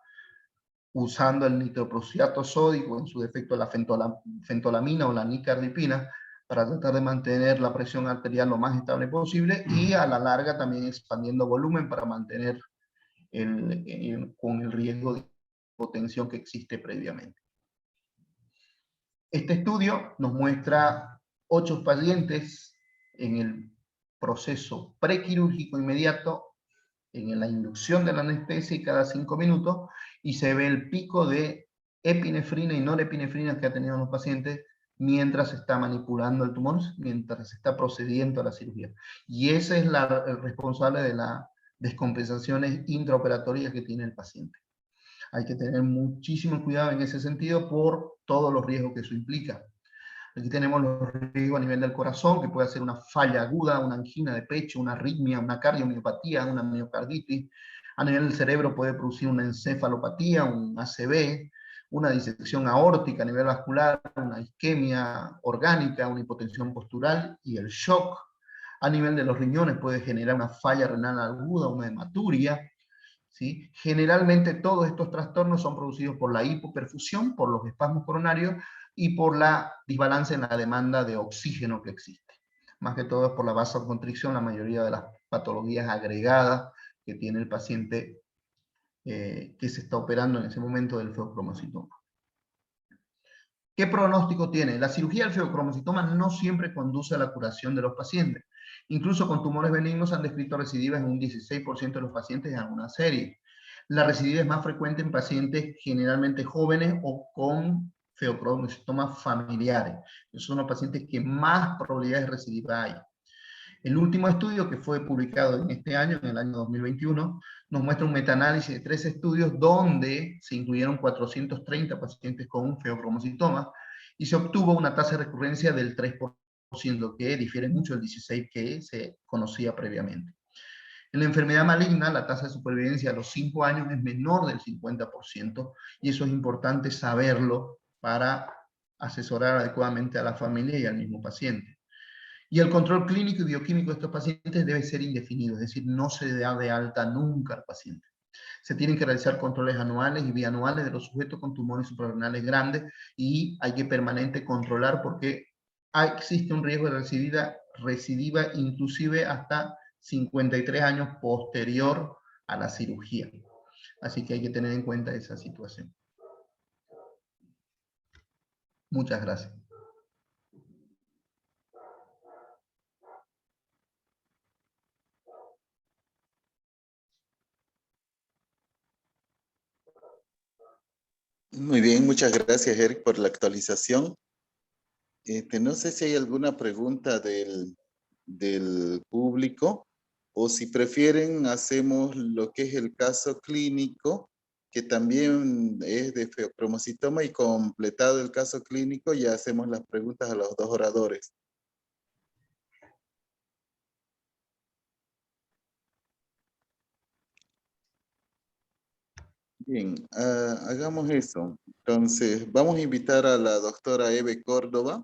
[SPEAKER 3] usando el nitroprusiato sódico, en su defecto la fentolamina o la nicardipina, para tratar de mantener la presión arterial lo más estable posible y a la larga también expandiendo volumen para mantener con el riesgo de hipotensión que existe previamente. Este estudio nos muestra 8 pacientes en el proceso prequirúrgico inmediato, en la inducción de la anestesia y cada 5 minutos, y se ve el pico de epinefrina y norepinefrina que ha tenido los pacientes mientras se está manipulando el tumor, mientras se está procediendo a la cirugía. Y esa es el responsable de las descompensaciones intraoperatorias que tiene el paciente. Hay que tener muchísimo cuidado en ese sentido por todos los riesgos que eso implica. Aquí tenemos los riesgos a nivel del corazón, que puede ser una falla aguda, una angina de pecho, una arritmia, una cardiomiopatía, una miocarditis. A nivel del cerebro puede producir una encefalopatía, un ACV, una disección aórtica a nivel vascular, una isquemia orgánica, una hipotensión postural y el shock. A nivel de los riñones puede generar una falla renal aguda, una hematuria. ¿Sí? Generalmente todos estos trastornos son producidos por la hipoperfusión, por los espasmos coronarios y por la desbalance en la demanda de oxígeno que existe. Más que todo es por la vasoconstricción, la mayoría de las patologías agregadas que tiene el paciente que se está operando en ese momento del feocromocitoma. ¿Qué pronóstico tiene? La cirugía del feocromocitoma no siempre conduce a la curación de los pacientes. Incluso con tumores benignos han descrito recidivas en un 16% de los pacientes en alguna serie. La recidiva es más frecuente en pacientes generalmente jóvenes o con feocromocitomas familiares. Esos son los pacientes que más probabilidades de recidiva hay. El último estudio que fue publicado en este año, en el año 2021, nos muestra un metaanálisis de 3 estudios donde se incluyeron 430 pacientes con un feocromocitoma y se obtuvo una tasa de recurrencia del 3%, que difiere mucho del 16% que se conocía previamente. En la enfermedad maligna, la tasa de supervivencia a los 5 años es menor del 50%, y eso es importante saberlo para asesorar adecuadamente a la familia y al mismo paciente. Y el control clínico y bioquímico de estos pacientes debe ser indefinido, es decir, no se da de alta nunca al paciente. Se tienen que realizar controles anuales y bianuales de los sujetos con tumores suprarrenales grandes y hay que permanente controlar porque existe un riesgo de recidiva inclusive hasta 53 años posterior a la cirugía. Así que hay que tener en cuenta esa situación. Muchas gracias.
[SPEAKER 2] Muy bien, muchas gracias, Eric, por la actualización. No sé si hay alguna pregunta del público o si prefieren hacemos lo que es el caso clínico, que también es de feocromocitoma, y completado el caso clínico ya hacemos las preguntas a los 2 oradores. Bien, hagamos eso. Entonces, vamos a invitar a la doctora Eve Córdoba.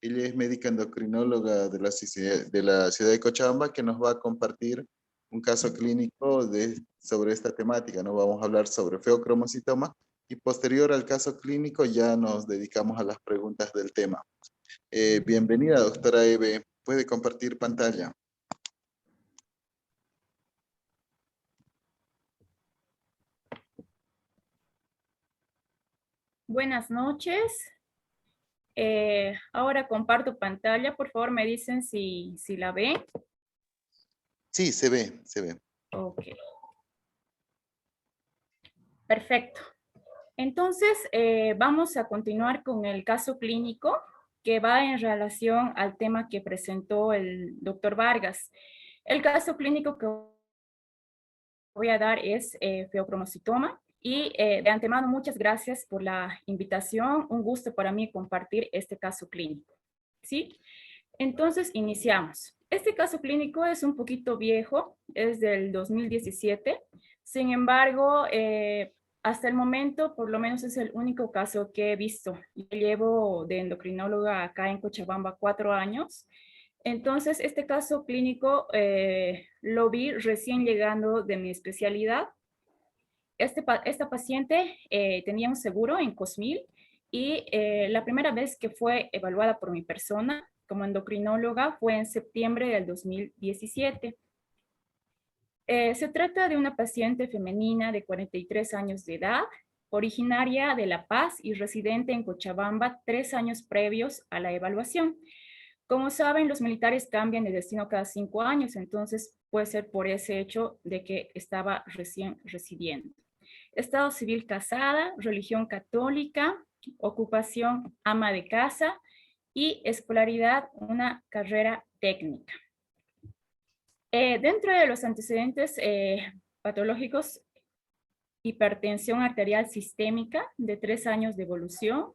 [SPEAKER 2] Ella es médica endocrinóloga de la ciudad de Cochabamba, que nos va a compartir un caso clínico sobre esta temática, ¿no? Vamos a hablar sobre feocromocitoma y posterior al caso clínico ya nos dedicamos a las preguntas del tema. Bienvenida, doctora Eve. ¿Puede compartir pantalla?
[SPEAKER 8] Buenas noches. Ahora comparto pantalla. Por favor, me dicen si la ven.
[SPEAKER 2] Sí, se ve, se ve.
[SPEAKER 8] Ok. Perfecto. Entonces, vamos a continuar con el caso clínico que va en relación al tema que presentó el doctor Vargas. El caso clínico que voy a dar es feocromocitoma. Y de antemano, muchas gracias por la invitación. Un gusto para mí compartir este caso clínico. ¿Sí? Entonces, iniciamos. Este caso clínico es un poquito viejo, es del 2017. Sin embargo, hasta el momento, por lo menos es el único caso que he visto. Yo llevo de endocrinóloga acá en Cochabamba 4 años. Entonces, este caso clínico lo vi recién llegando de mi especialidad. esta paciente tenía un seguro en Cosmil y la primera vez que fue evaluada por mi persona como endocrinóloga fue en septiembre del 2017. Se trata de una paciente femenina de 43 años de edad, originaria de La Paz y residente en Cochabamba 3 años previos a la evaluación. Como saben, los militares cambian de destino cada 5 años, entonces puede ser por ese hecho de que estaba recién residiendo. Estado civil casada, religión católica, ocupación ama de casa y escolaridad una carrera técnica. Dentro de los antecedentes patológicos, hipertensión arterial sistémica de 3 años de evolución,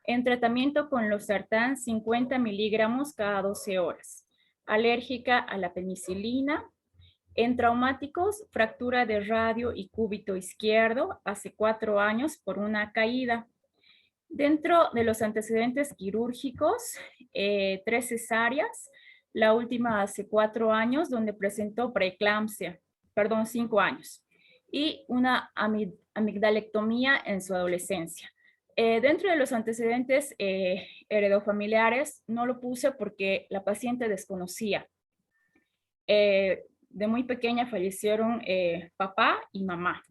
[SPEAKER 8] en tratamiento con losartán 50 miligramos cada 12 horas, alérgica a la penicilina. En traumáticos, fractura de radio y cúbito izquierdo hace 4 años por una caída. Dentro de los antecedentes quirúrgicos, 3 cesáreas, la última hace 4 años, donde presentó preeclampsia, 5 años, y una amigdalectomía en su adolescencia. Dentro de los antecedentes heredofamiliares, no lo puse porque la paciente desconocía. De muy pequeña fallecieron papá y mamá.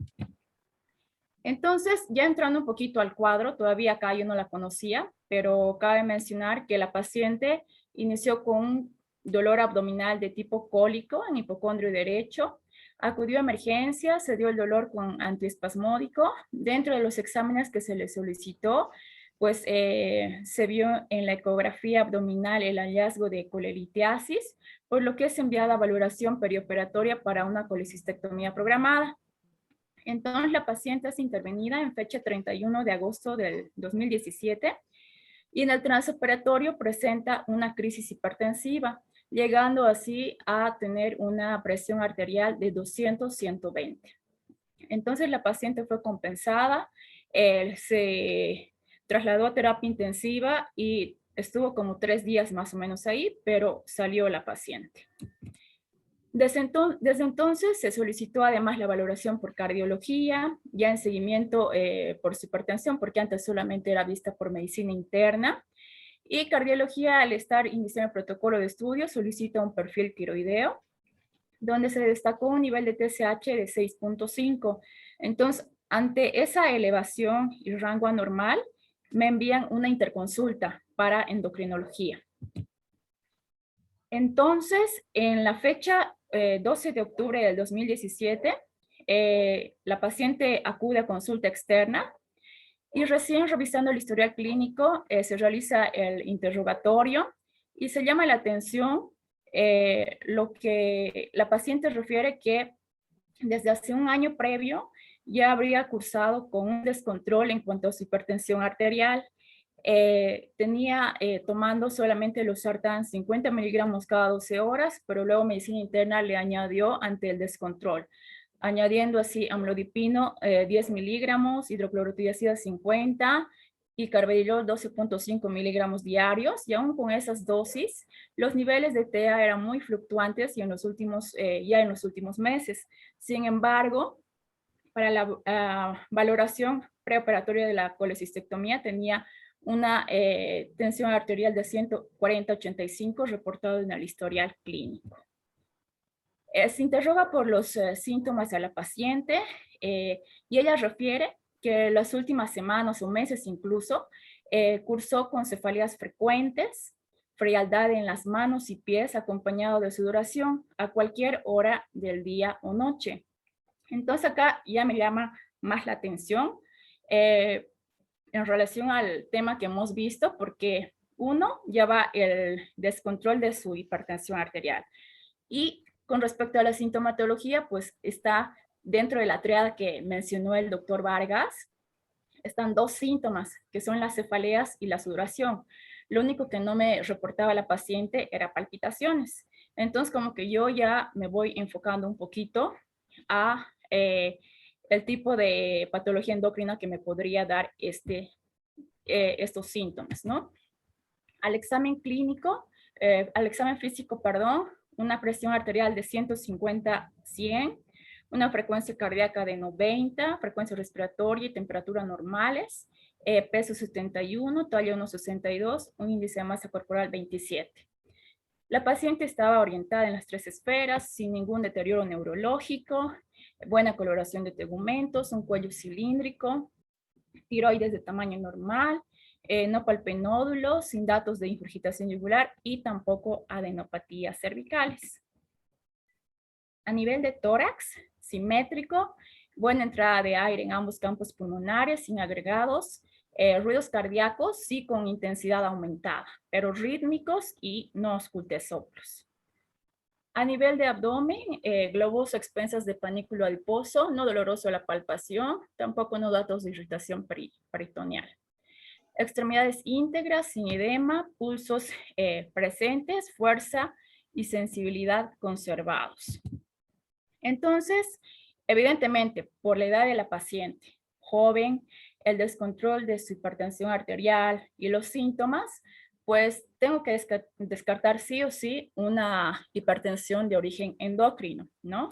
[SPEAKER 8] Entonces, ya entrando un poquito al cuadro, todavía acá yo no la conocía, pero cabe mencionar que la paciente inició con un dolor abdominal de tipo cólico en hipocondrio derecho, acudió a emergencia, se dio el dolor con antiespasmódico. Dentro de los exámenes que se le solicitó, pues se vio en la ecografía abdominal el hallazgo de colelitiasis, por lo que es enviada a valoración perioperatoria para una colecistectomía programada. Entonces, la paciente es intervenida en fecha 31 de agosto del 2017 y en el transoperatorio presenta una crisis hipertensiva, llegando así a tener una presión arterial de 200/120. Entonces, la paciente fue compensada, se trasladó a terapia intensiva y estuvo como 3 días más o menos ahí, pero salió la paciente. Desde entonces se solicitó además la valoración por cardiología, ya en seguimiento por su hipertensión, porque antes solamente era vista por medicina interna. Y cardiología, al estar iniciando el protocolo de estudio, solicita un perfil tiroideo, donde se destacó un nivel de TSH de 6.5. Entonces, ante esa elevación y rango anormal, me envían una interconsulta para endocrinología. Entonces, en la fecha 12 de octubre del 2017, la paciente acude a consulta externa y recién revisando el historial clínico se realiza el interrogatorio y se llama la atención lo que la paciente refiere que desde hace un año previo ya habría cursado con un descontrol en cuanto a su hipertensión arterial. Tenía tomando solamente losartán 50 miligramos cada 12 horas, pero luego medicina interna le añadió ante el descontrol, añadiendo así amlodipino 10 miligramos, hidroclorotiazida 50 y carvedilol 12.5 miligramos diarios, y aún con esas dosis, los niveles de TEA eran muy fluctuantes y en los últimos, ya en los últimos meses. Sin embargo, para la valoración preoperatoria de la colecistectomía tenía una tensión arterial de 140/85 reportado en el historial clínico. Se interroga por los síntomas a la paciente y ella refiere que las últimas semanas o meses incluso cursó con cefaleas frecuentes, frialdad en las manos y pies acompañado de sudoración a cualquier hora del día o noche. Entonces acá ya me llama más la atención en relación al tema que hemos visto, porque uno, ya va el descontrol de su hipertensión arterial. Y con respecto a la sintomatología, pues está dentro de la triada que mencionó el doctor Vargas, están 2 síntomas, que son las cefaleas y la sudoración. Lo único que no me reportaba la paciente era palpitaciones. Entonces, como que yo ya me voy enfocando un poquito a el tipo de patología endocrina que me podría dar estos síntomas, ¿no? Al examen clínico, al examen físico, perdón, una presión arterial de 150/100, una frecuencia cardíaca de 90, frecuencia respiratoria y temperatura normales, peso 71, talla 1,62, un índice de masa corporal 27. La paciente estaba orientada en las 3 esferas, sin ningún deterioro neurológico, buena coloración de tegumentos, un cuello cilíndrico, tiroides de tamaño normal, no palpé nódulos, sin datos de ingurgitación yugular y tampoco adenopatías cervicales. A nivel de tórax, simétrico, buena entrada de aire en ambos campos pulmonares, sin agregados, ruidos cardíacos sí con intensidad aumentada, pero rítmicos y no ausculté soplos. A nivel de abdomen, globos a expensas de panículo adiposo, no doloroso la palpación, tampoco no datos de irritación peritoneal. Extremidades íntegras, sin edema, pulsos presentes, fuerza y sensibilidad conservados. Entonces, evidentemente, por la edad de la paciente, joven, el descontrol de su hipertensión arterial y los síntomas, pues tengo que descartar sí o sí una hipertensión de origen endocrino, ¿no?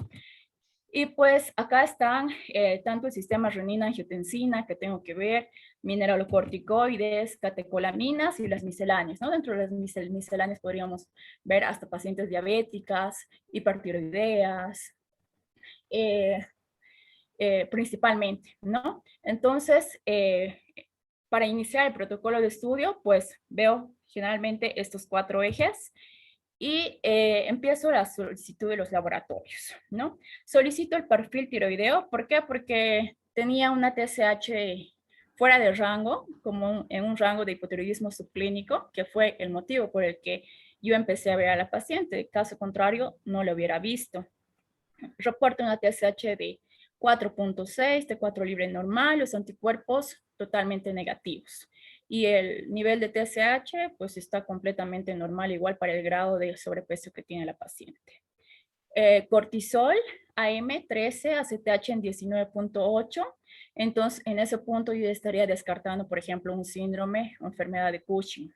[SPEAKER 8] Y pues acá están tanto el sistema renina-angiotensina que tengo que ver, mineralocorticoides, catecolaminas y las misceláneas, ¿no? Dentro de las misceláneas podríamos ver hasta pacientes diabéticas, hipertiroideas, principalmente, ¿no? Entonces, para iniciar el protocolo de estudio, pues veo generalmente estos 4 ejes y empiezo la solicitud de los laboratorios, ¿no? Solicito el perfil tiroideo, ¿por qué? Porque tenía una TSH fuera de rango, como en un rango de hipotiroidismo subclínico, que fue el motivo por el que yo empecé a ver a la paciente. Caso contrario, no lo hubiera visto. Reporto una TSH de 4.6, T4 libre normal, los anticuerpos totalmente negativos. Y el nivel de TSH pues está completamente normal, igual para el grado de sobrepeso que tiene la paciente. Cortisol, AM 13, ACTH en 19.8. Entonces, en ese punto yo estaría descartando, por ejemplo, un síndrome o enfermedad de Cushing.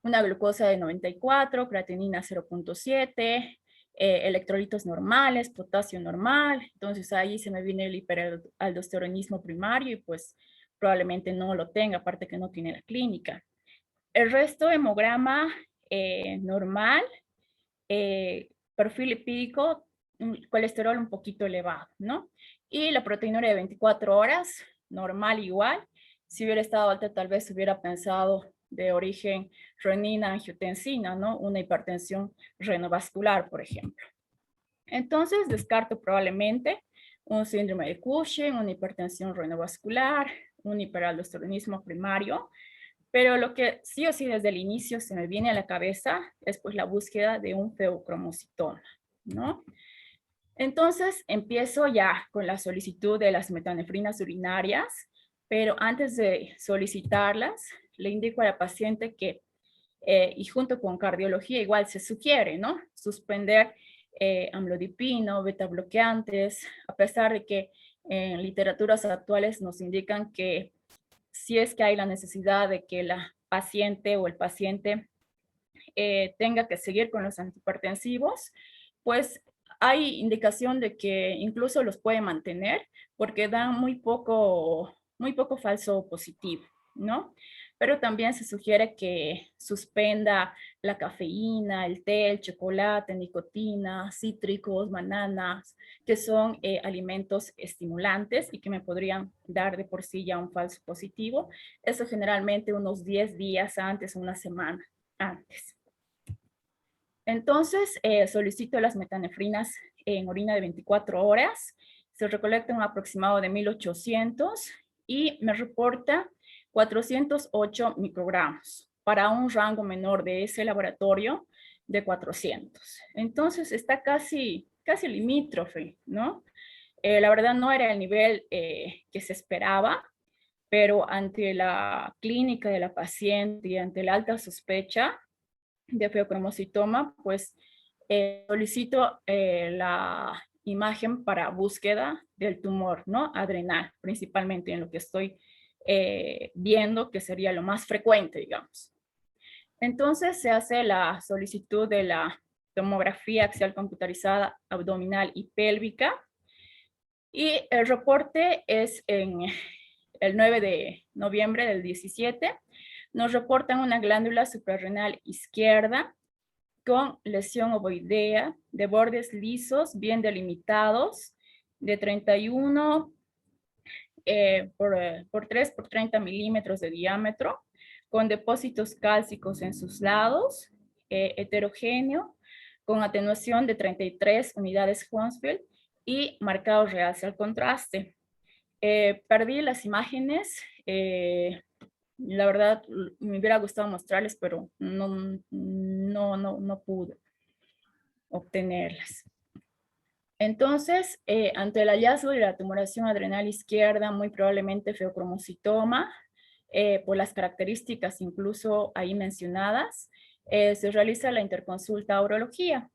[SPEAKER 8] Una glucosa de 94, creatinina 0.7, electrolitos normales, potasio normal. Entonces ahí se me viene el hiperaldosteronismo primario y pues probablemente no lo tenga, aparte que no tiene la clínica. El resto, hemograma normal, perfil lipídico, colesterol un poquito elevado, ¿no? Y la proteinuria de 24 horas, normal igual. Si hubiera estado alta, tal vez hubiera pensado de origen renina-angiotensina, ¿no? Una hipertensión renovascular, por ejemplo. Entonces, descarto probablemente un síndrome de Cushing, una hipertensión renovascular, un hiperaldosteronismo primario, pero lo que sí o sí desde el inicio se me viene a la cabeza es pues la búsqueda de un feocromocitoma, ¿no? Entonces, empiezo ya con la solicitud de las metanefrinas urinarias, pero antes de solicitarlas, le indico a la paciente que, y junto con cardiología igual se sugiere, ¿no? Suspender amlodipino, beta bloqueantes, a pesar de que en literaturas actuales nos indican que si es que hay la necesidad de que la paciente o el paciente tenga que seguir con los antihipertensivos, pues hay indicación de que incluso los puede mantener porque dan muy poco falso positivo, ¿no? Pero también se sugiere que suspenda la cafeína, el té, el chocolate, nicotina, cítricos, bananas, que son alimentos estimulantes y que me podrían dar de por sí ya un falso positivo. Eso generalmente unos 10 días antes, una semana antes. Entonces, solicito las metanefrinas en orina de 24 horas. Se recolecta un aproximado de 1800 y me reporta 408 microgramos para un rango menor de ese laboratorio de 400. Entonces, está casi limítrofe, ¿no? La verdad no era el nivel que se esperaba, pero ante la clínica de la paciente y ante la alta sospecha de feocromocitoma, pues solicito la imagen para búsqueda del tumor, ¿no? Adrenal, principalmente en lo que estoy viendo que sería lo más frecuente, digamos. Entonces se hace la solicitud de la tomografía axial computarizada abdominal y pélvica. Y el reporte es en el 9 de noviembre del 17. Nos reportan una glándula suprarrenal izquierda con lesión ovoidea de bordes lisos, bien delimitados, de 31 por 3 por 30 milímetros de diámetro, con depósitos cálcicos en sus lados, heterogéneo, con atenuación de 33 unidades Hounsfield y marcado realce al contraste. Perdí las imágenes, la verdad me hubiera gustado mostrarles, pero no pude obtenerlas. Entonces, ante el hallazgo de la tumoración adrenal izquierda, muy probablemente feocromocitoma, por las características incluso ahí mencionadas, se realiza la interconsulta a urología,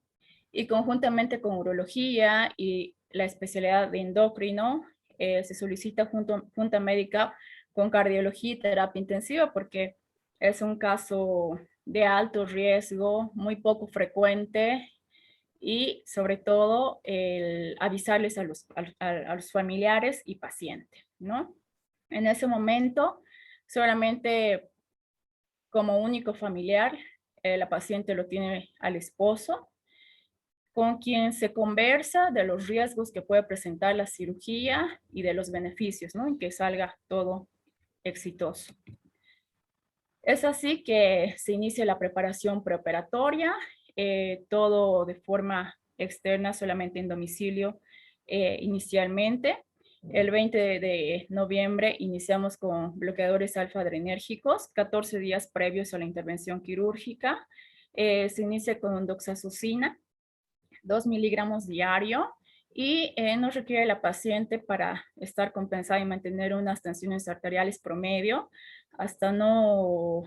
[SPEAKER 8] y conjuntamente con urología y la especialidad de endocrino, se solicita junta médica con cardiología y terapia intensiva, porque es un caso de alto riesgo, muy poco frecuente, y sobre todo el avisarles a los familiares y pacientes, ¿no? En ese momento, solamente como único familiar, la paciente lo tiene al esposo, con quien se conversa de los riesgos que puede presentar la cirugía y de los beneficios, ¿no? En que salga todo exitoso. Es así que se inicia la preparación preoperatoria, todo de forma externa, solamente en domicilio inicialmente. El 20 de noviembre iniciamos con bloqueadores alfa-adrenérgicos, 14 días previos a la intervención quirúrgica. Se inicia con doxazosina, 2 miligramos diario, y no requiere la paciente para estar compensada y mantener unas tensiones arteriales promedio, hasta no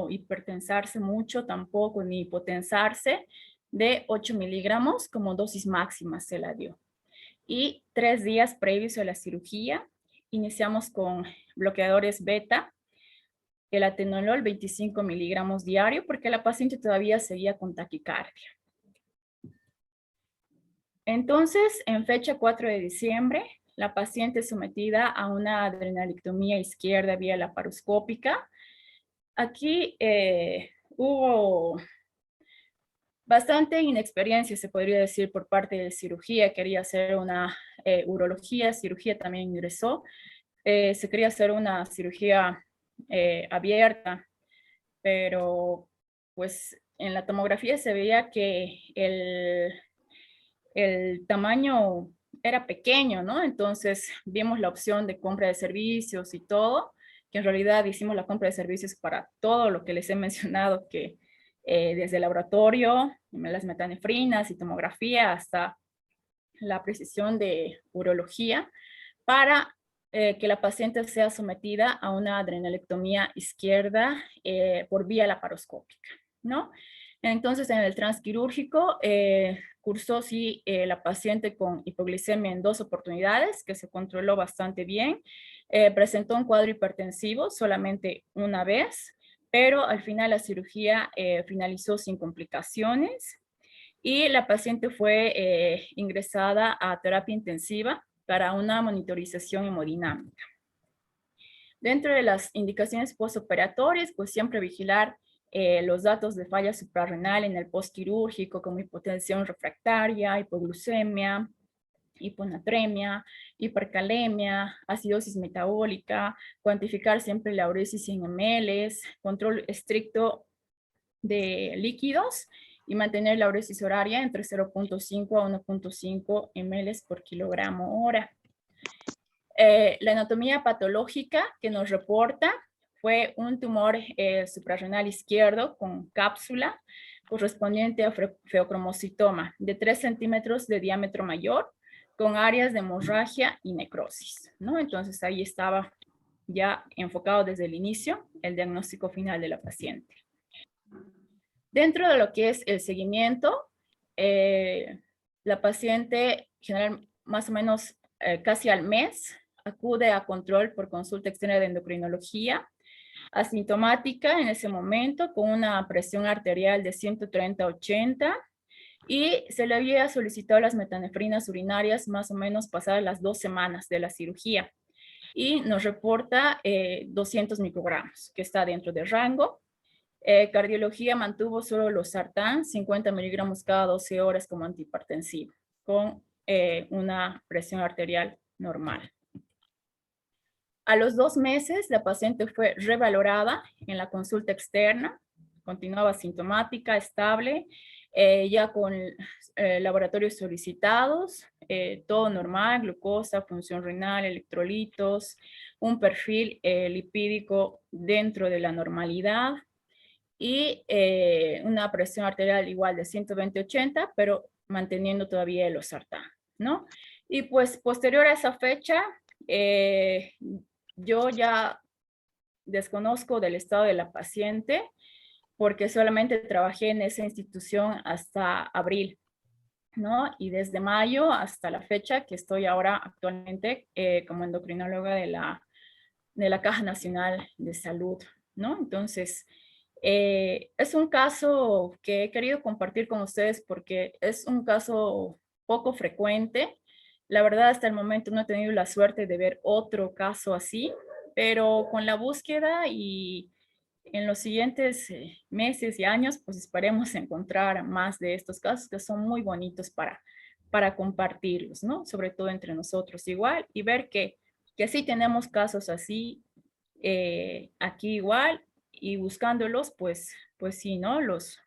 [SPEAKER 8] hipertensarse mucho tampoco, ni hipotensarse, de 8 miligramos como dosis máxima se la dio. Y 3 días previos a la cirugía, iniciamos con bloqueadores beta, el atenolol 25 miligramos diario, porque la paciente todavía seguía con taquicardia. Entonces, en fecha 4 de diciembre, la paciente sometida a una adrenalectomía izquierda vía laparoscópica. Aquí hubo bastante inexperiencia, se podría decir, por parte de cirugía. Quería hacer una urología, cirugía también ingresó. Se quería hacer una cirugía abierta, pero pues en la tomografía se veía que el tamaño era pequeño, ¿no? Entonces vimos la opción de compra de servicios y todo, que en realidad hicimos la compra de servicios para todo lo que les he mencionado, que desde el laboratorio, las metanefrinas y tomografía, hasta la precisión de urología, para que la paciente sea sometida a una adrenalectomía izquierda por vía laparoscópica, ¿no? Entonces, en el transquirúrgico, cursó sí la paciente con hipoglicemia en 2 oportunidades, que se controló bastante bien. Presentó un cuadro hipertensivo solamente una vez, pero al final la cirugía finalizó sin complicaciones, y la paciente fue ingresada a terapia intensiva para una monitorización hemodinámica. Dentro de las indicaciones postoperatorias, pues siempre vigilar los datos de falla suprarrenal en el postquirúrgico, como hipotensión refractaria, hipoglucemia, hiponatremia, hipercalemia, acidosis metabólica, cuantificar siempre la uresis en ml, control estricto de líquidos y mantener la uresis horaria entre 0.5 a 1.5 ml por kilogramo hora. La anatomía patológica que nos reporta fue un tumor suprarrenal izquierdo con cápsula correspondiente a feocromocitoma de 3 centímetros de diámetro mayor, con áreas de hemorragia y necrosis, ¿no? Entonces ahí estaba ya enfocado desde el inicio el diagnóstico final de la paciente. Dentro de lo que es el seguimiento, la paciente general más o menos casi al mes acude a control por consulta externa de endocrinología, asintomática en ese momento, con una presión arterial de 130/80, y se le había solicitado las metanefrinas urinarias más o menos pasadas las 2 semanas de la cirugía y nos reporta 200 microgramos, que está dentro del rango. Cardiología mantuvo solo los sartán, 50 miligramos cada 12 horas como antihipertensivo, con una presión arterial normal. A los 2 meses, la paciente fue revalorada en la consulta externa, continuaba sintomática, estable, ya con laboratorios solicitados, todo normal, glucosa, función renal, electrolitos, un perfil lipídico dentro de la normalidad y una presión arterial igual de 120/80, pero manteniendo todavía el losartán, ¿no? Y pues posterior a esa fecha, yo ya desconozco del estado de la paciente porque solamente trabajé en esa institución hasta abril, ¿no? Y desde mayo hasta la fecha que estoy ahora actualmente como endocrinóloga de la Caja Nacional de Salud, ¿no? Entonces, es un caso que he querido compartir con ustedes porque es un caso poco frecuente. La verdad, hasta el momento no he tenido la suerte de ver otro caso así, pero con la búsqueda y en los siguientes meses y años, pues esperemos encontrar más de estos casos que son muy bonitos para compartirlos, ¿no? Sobre todo entre nosotros igual y ver que sí tenemos casos así aquí igual y buscándolos, pues sí, ¿no? Los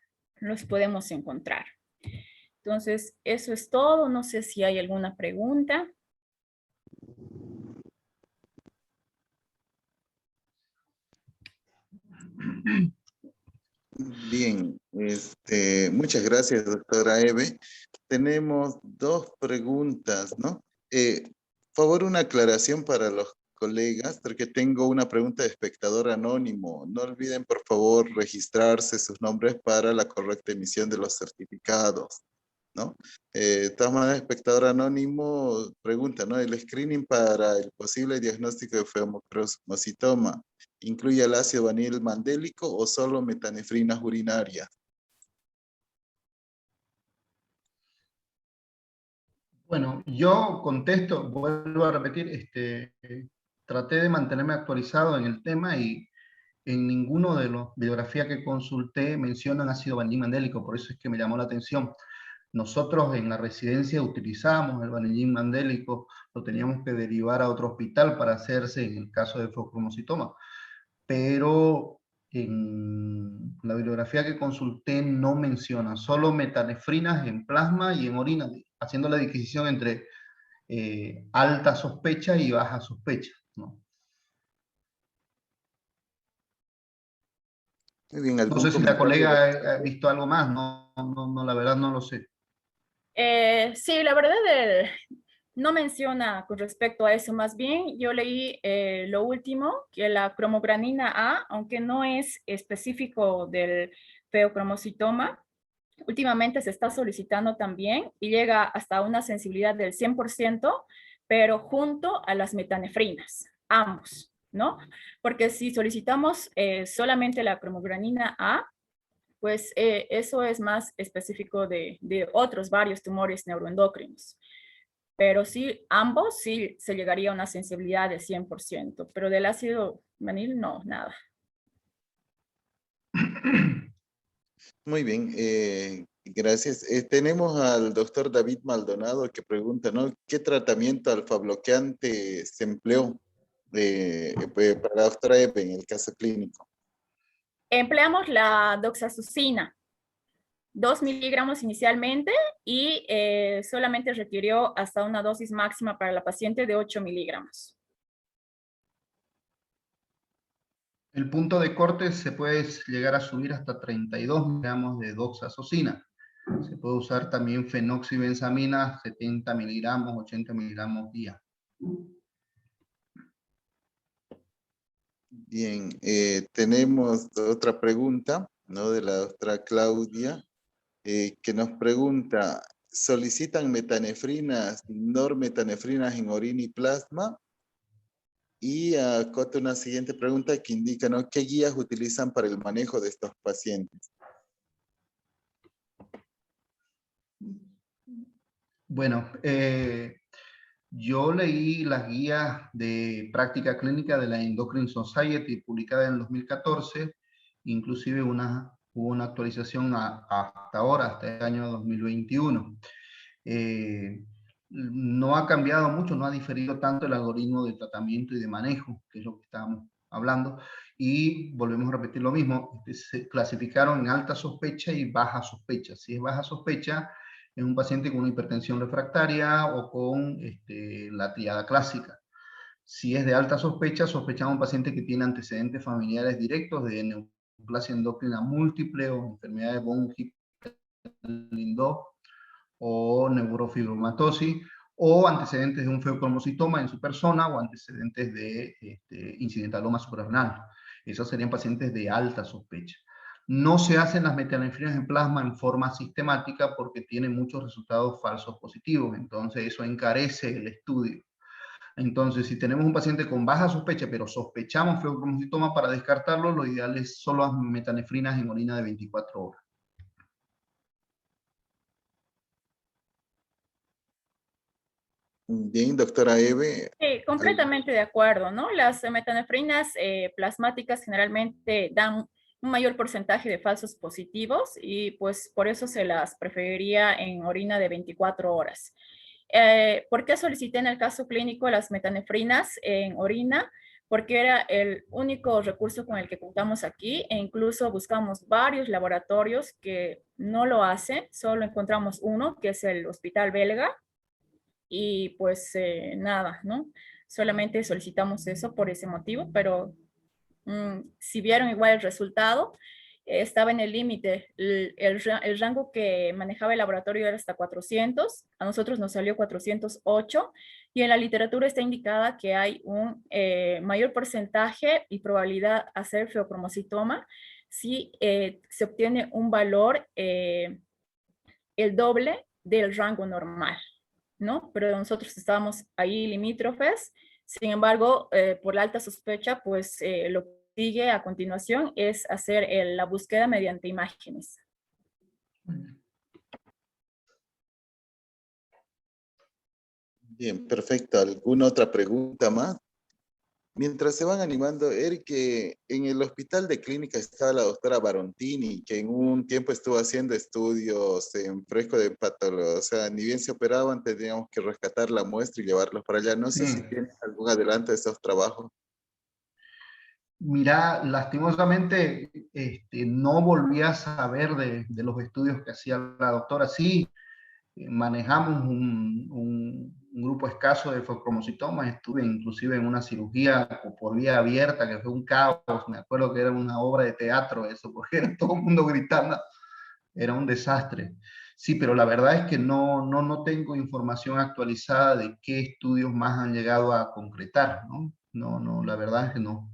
[SPEAKER 8] podemos encontrar. Entonces, eso es todo. No sé si hay alguna pregunta.
[SPEAKER 2] Bien, muchas gracias, doctora Eve. Tenemos 2 preguntas, ¿no? Favor, una aclaración para los colegas, porque tengo una pregunta de espectador anónimo. No olviden, por favor, registrarse sus nombres para la correcta emisión de los certificados, ¿no? De todas maneras, espectador anónimo pregunta, ¿no? ¿El screening para el posible diagnóstico de feomocromocitoma incluye el ácido vanil mandélico o solo metanefrinas urinarias?
[SPEAKER 3] Bueno, yo contesto, vuelvo a repetir, traté de mantenerme actualizado en el tema y en ninguno de las bibliografías que consulté mencionan ácido vanil mandélico, por eso es que me llamó la atención. Nosotros en la residencia utilizamos el vanillín mandélico, lo teníamos que derivar a otro hospital para hacerse en el caso de feocromocitoma, pero en la bibliografía que consulté no menciona, solo metanefrinas en plasma y en orina, haciendo la distinción entre alta sospecha y baja sospecha, ¿no?
[SPEAKER 2] Muy bien,
[SPEAKER 3] No
[SPEAKER 2] ¿algún
[SPEAKER 3] sé si la
[SPEAKER 2] comentario?
[SPEAKER 3] colega ha visto algo más, no, la verdad no lo sé.
[SPEAKER 8] Sí, la verdad no menciona con respecto a eso, más bien yo leí lo último, que la cromogranina A, aunque no es específico del feocromocitoma, últimamente se está solicitando también y llega hasta una sensibilidad del 100%, pero junto a las metanefrinas, ambos, ¿no? Porque si solicitamos solamente la cromogranina A, pues eso es más específico de otros varios tumores neuroendocrinos. Pero sí, ambos sí se llegaría a una sensibilidad de 100%, pero del ácido vanil no, nada.
[SPEAKER 2] Muy bien, gracias. Tenemos al doctor David Maldonado que pregunta, ¿no? ¿Qué tratamiento alfa-bloqueante se empleó para la doctora Eve en el caso clínico?
[SPEAKER 8] Empleamos la doxazucina, 2 miligramos inicialmente y solamente requirió hasta una dosis máxima para la paciente de 8 miligramos.
[SPEAKER 3] El punto de corte se puede llegar a subir hasta 32 miligramos de doxazosina. Se puede usar también fenoxibenzamina, 70 miligramos, 80 miligramos día.
[SPEAKER 2] Bien, tenemos otra pregunta, ¿no? De la doctora Claudia, que nos pregunta, ¿solicitan metanefrinas, normetanefrinas en orina y plasma? Y acota una siguiente pregunta que indica, ¿no? ¿Qué guías utilizan para el manejo de estos pacientes?
[SPEAKER 3] Bueno, yo leí las guías de práctica clínica de la Endocrine Society publicada en 2014, inclusive hubo una actualización hasta ahora, hasta el año 2021. No ha cambiado mucho, no ha diferido tanto el algoritmo de tratamiento y de manejo, que es lo que estábamos hablando, y volvemos a repetir lo mismo, se clasificaron en alta sospecha y baja sospecha. Si es baja sospecha, es un paciente con una hipertensión refractaria o con la triada clásica. Si es de alta sospecha, sospechamos un paciente que tiene antecedentes familiares directos de neoplasia endocrina múltiple o enfermedad de von Hippel-Lindau o neurofibromatosis, o antecedentes de un feocromocitoma en su persona, o antecedentes de incidentaloma suprarrenal. Esos serían pacientes de alta sospecha. No se hacen las metanefrinas en plasma en forma sistemática porque tienen muchos resultados falsos positivos, entonces eso encarece el estudio. Entonces, si tenemos un paciente con baja sospecha, pero sospechamos feocromocitoma, para descartarlo, lo ideal es solo las metanefrinas en orina de 24 horas.
[SPEAKER 2] Bien, doctora Eve.
[SPEAKER 8] Sí, completamente de acuerdo, ¿no? Las metanefrinas plasmáticas generalmente dan un mayor porcentaje de falsos positivos y pues por eso se las preferiría en orina de 24 horas. ¿Por qué solicité en el caso clínico las metanefrinas en orina? Porque era el único recurso con el que contamos aquí e incluso buscamos varios laboratorios que no lo hacen, solo encontramos uno, que es el Hospital Belga, y pues nada, ¿no? Solamente solicitamos eso por ese motivo, pero si vieron igual el resultado, estaba en el límite. El rango que manejaba el laboratorio era hasta 400, a nosotros nos salió 408, y en la literatura está indicada que hay un mayor porcentaje y probabilidad de hacer feocromocitoma si se obtiene un valor el doble del rango normal, ¿no? Pero nosotros estábamos ahí limítrofes. Sin embargo, por la alta sospecha, pues lo que sigue a continuación es hacer la búsqueda mediante imágenes.
[SPEAKER 2] Bien, perfecto. ¿Alguna otra pregunta más? Mientras se van animando, Eric, que en el hospital de clínica está la doctora Barontini, que en un tiempo estuvo haciendo estudios en fresco de patología, o sea, ni bien se operaban, teníamos que rescatar la muestra y llevarlos para allá. No sé si tienes algún adelanto de esos trabajos.
[SPEAKER 3] Mira, lastimosamente no volví a saber de los estudios que hacía la doctora. Sí, manejamos un grupo escaso de feocromocitomas. Estuve inclusive en una cirugía por vía abierta, que fue un caos. Me acuerdo que era una obra de teatro eso, porque era todo el mundo gritando. Era un desastre. Sí, pero la verdad es que no tengo información actualizada de qué estudios más han llegado a concretar, ¿no? No, la verdad es que no.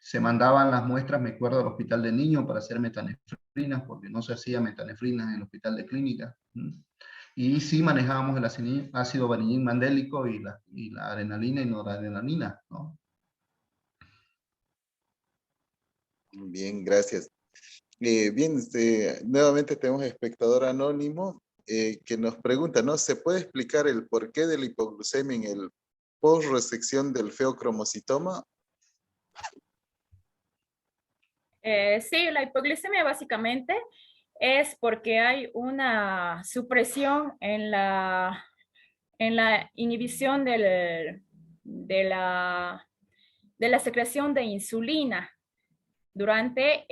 [SPEAKER 3] Se mandaban las muestras, me acuerdo, al hospital de niños para hacer metanefrinas, porque no se hacía metanefrinas en el hospital de clínica. Y sí manejábamos el ácido varilín mandélico y la adrenalina y noradrenalina, ¿no?
[SPEAKER 2] Bien, gracias. Bien, nuevamente tenemos espectador anónimo que nos pregunta, ¿no? ¿Se puede explicar el porqué de la hipoglucemia en el post-resección del feocromocitoma?
[SPEAKER 8] Sí, la hipoglucemia básicamente es porque hay una supresión en la inhibición de la secreción de insulina durante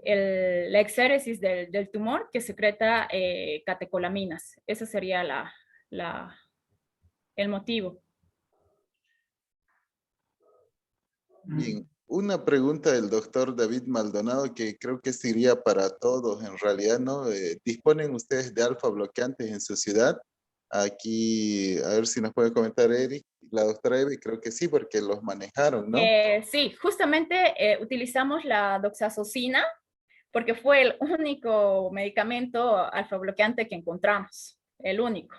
[SPEAKER 8] la exéresis del tumor que secreta catecolaminas. Ese sería el motivo.
[SPEAKER 2] Bien, una pregunta del doctor David Maldonado que creo que sería para todos en realidad, ¿no? ¿Disponen ustedes de alfa bloqueantes en su ciudad? Aquí, a ver si nos puede comentar Eric. La doctora Eve, creo que sí, porque los manejaron, ¿no?
[SPEAKER 8] Sí, justamente utilizamos la doxazosina porque fue el único medicamento alfa bloqueante que encontramos, el único.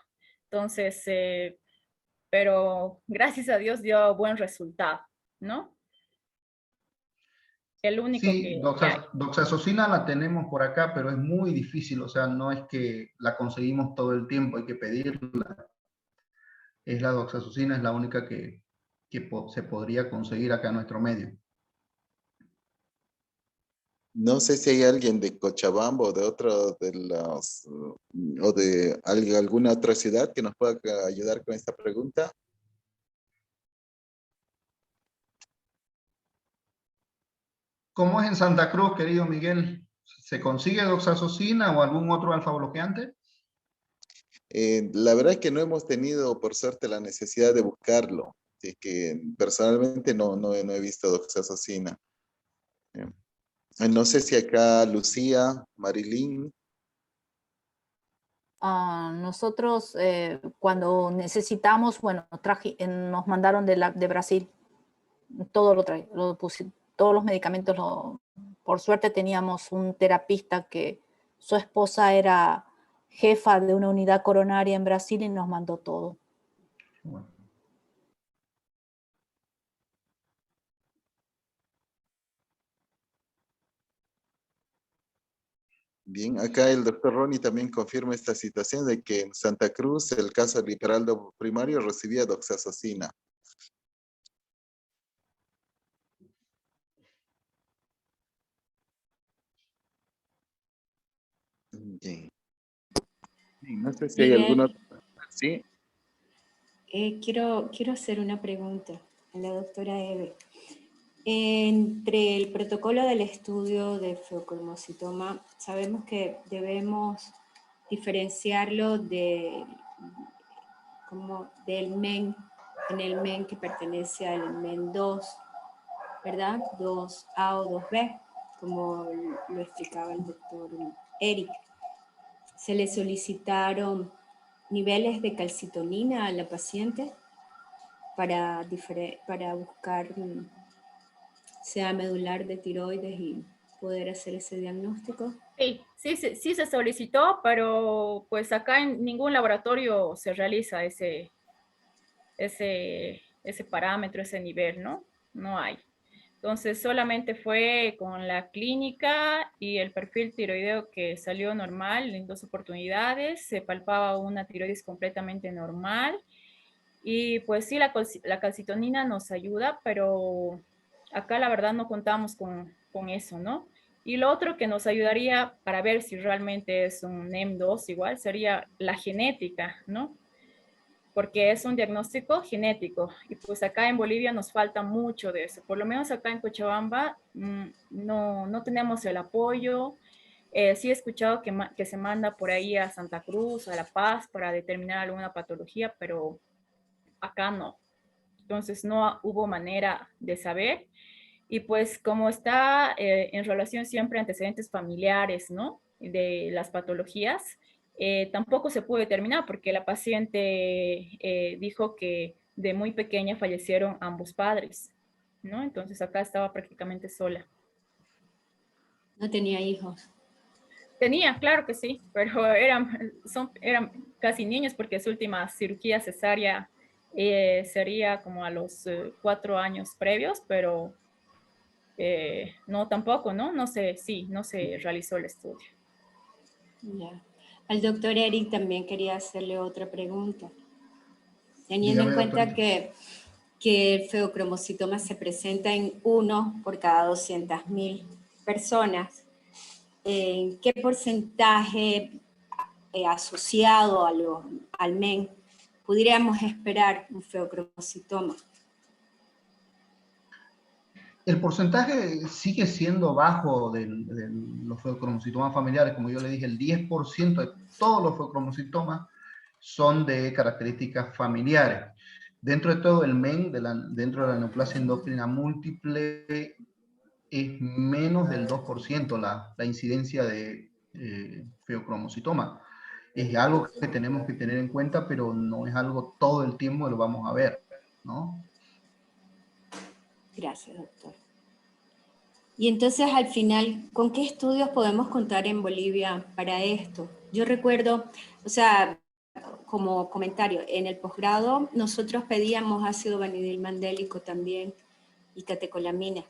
[SPEAKER 8] Entonces, pero gracias a Dios dio buen resultado, ¿no? el único
[SPEAKER 3] Sí,
[SPEAKER 8] que hay.
[SPEAKER 3] doxazocina la tenemos por acá, pero es muy difícil, o sea, no es que la conseguimos todo el tiempo, hay que pedirla. Es la doxazocina, es la única que se podría conseguir acá en nuestro medio.
[SPEAKER 2] No sé si hay alguien de Cochabamba o de otro de o de alguna otra ciudad que nos pueda ayudar con esta pregunta.
[SPEAKER 3] ¿Cómo es en Santa Cruz, querido Miguel? ¿Se consigue doxazocina o algún otro alfa-bloqueante?
[SPEAKER 2] La verdad es que no hemos tenido, por suerte, la necesidad de buscarlo. Así que personalmente no he visto doxazocina. No sé si acá Lucía, Marilyn.
[SPEAKER 4] Nosotros cuando necesitamos, bueno, nos mandaron de Brasil, todo todos los medicamentos, por suerte teníamos un terapista que su esposa era jefa de una unidad coronaria en Brasil y nos mandó todo.
[SPEAKER 3] Bueno.
[SPEAKER 2] Bien, acá el doctor Ronnie también confirma esta situación de que en Santa Cruz el caso Liperaldo primario recibía doxazocina. Bien. No sé si hay
[SPEAKER 1] Miguel,
[SPEAKER 2] alguna... Sí.
[SPEAKER 1] quiero hacer una pregunta a la doctora Eve. Entre el protocolo del estudio de feocromocitoma, sabemos que debemos diferenciarlo del MEN, en el MEN que pertenece al MEN 2, ¿verdad? 2A o 2B, como lo explicaba el doctor Eric. Se le solicitaron niveles de calcitonina a la paciente para buscar sea medular de tiroides y poder hacer ese diagnóstico.
[SPEAKER 8] Sí se solicitó, pero pues acá en ningún laboratorio se realiza ese parámetro, ese nivel, ¿no? No hay. Entonces solamente fue con la clínica y el perfil tiroideo que salió normal en 2 oportunidades, se palpaba una tiroides completamente normal y pues sí, la calcitonina nos ayuda, pero acá la verdad no contamos con eso, ¿no? Y lo otro que nos ayudaría para ver si realmente es un NEM2 igual sería la genética, ¿no? Porque es un diagnóstico genético y pues acá en Bolivia nos falta mucho de eso. Por lo menos acá en Cochabamba no tenemos el apoyo. Sí he escuchado que se manda por ahí a Santa Cruz, a La Paz para determinar alguna patología, pero acá no. Entonces no hubo manera de saber. Y pues como está en relación siempre a antecedentes familiares, ¿no? De las patologías, tampoco se pudo determinar porque la paciente dijo que de muy pequeña fallecieron ambos padres, ¿no? Entonces acá estaba prácticamente sola.
[SPEAKER 1] No tenía hijos.
[SPEAKER 8] Tenía, claro que sí, pero eran casi niños porque su última cirugía cesárea sería como a los 4 años previos, pero no tampoco, ¿no? No se realizó el estudio.
[SPEAKER 1] Ya. Al doctor Eric también quería hacerle otra pregunta. Teniendo
[SPEAKER 3] Dígame,
[SPEAKER 1] en cuenta
[SPEAKER 3] doctorita.
[SPEAKER 1] que el feocromocitoma se presenta en 1 por cada 200.000 personas, ¿qué porcentaje asociado al MEN pudiéramos esperar un feocromocitoma?
[SPEAKER 3] El porcentaje sigue siendo bajo de los feocromocitomas familiares. Como yo le dije, el 10% de todos los feocromocitomas son de características familiares. Dentro de todo, el MEN, dentro de la neoplasia endocrina múltiple, es menos del 2% la incidencia de feocromocitoma. Es algo que tenemos que tener en cuenta, pero no es algo todo el tiempo que lo vamos a ver, ¿no?
[SPEAKER 1] Gracias, doctor. Y entonces, al final, ¿con qué estudios podemos contar en Bolivia para esto? Yo recuerdo, o sea, como comentario, en el posgrado nosotros pedíamos ácido vanidilmandélico también y catecolamina.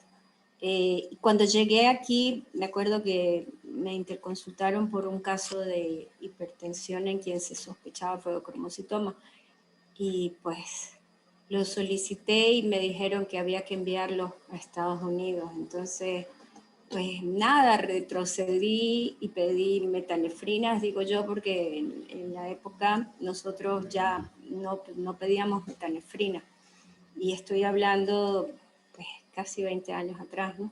[SPEAKER 1] Cuando llegué aquí, me acuerdo que me interconsultaron por un caso de hipertensión en quien se sospechaba feocromocitoma. Y pues lo solicité y me dijeron que había que enviarlo a Estados Unidos. Entonces, pues nada, retrocedí y pedí metanefrinas, digo yo, porque en la época nosotros ya no pedíamos metanefrina. Y estoy hablando pues casi 20 años atrás, ¿no?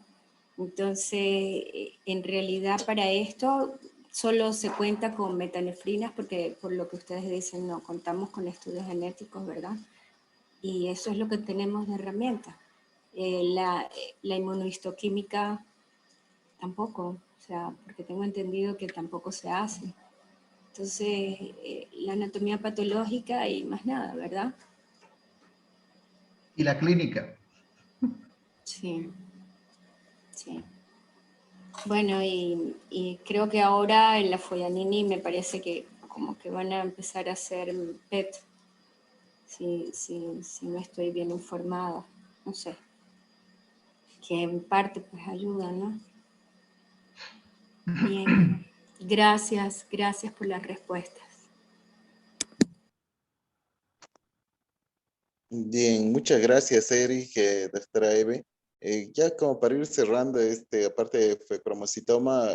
[SPEAKER 1] Entonces, en realidad para esto solo se cuenta con metanefrinas porque por lo que ustedes dicen, no, contamos con estudios genéticos, ¿verdad? Y eso es lo que tenemos de herramienta. La inmunohistoquímica tampoco, o sea, porque tengo entendido que tampoco se hace. Entonces, la anatomía patológica y más nada, ¿verdad?
[SPEAKER 3] ¿Y la clínica?
[SPEAKER 1] Sí, sí. Bueno, y creo que ahora en la Foyanini me parece que como que van a empezar a hacer PET, si no estoy bien informada, no sé, que en parte pues ayuda, ¿no? Bien, gracias por las respuestas.
[SPEAKER 2] Bien, muchas gracias, Eric, doctora Eve. Ya como para ir cerrando, aparte de feocromocitoma,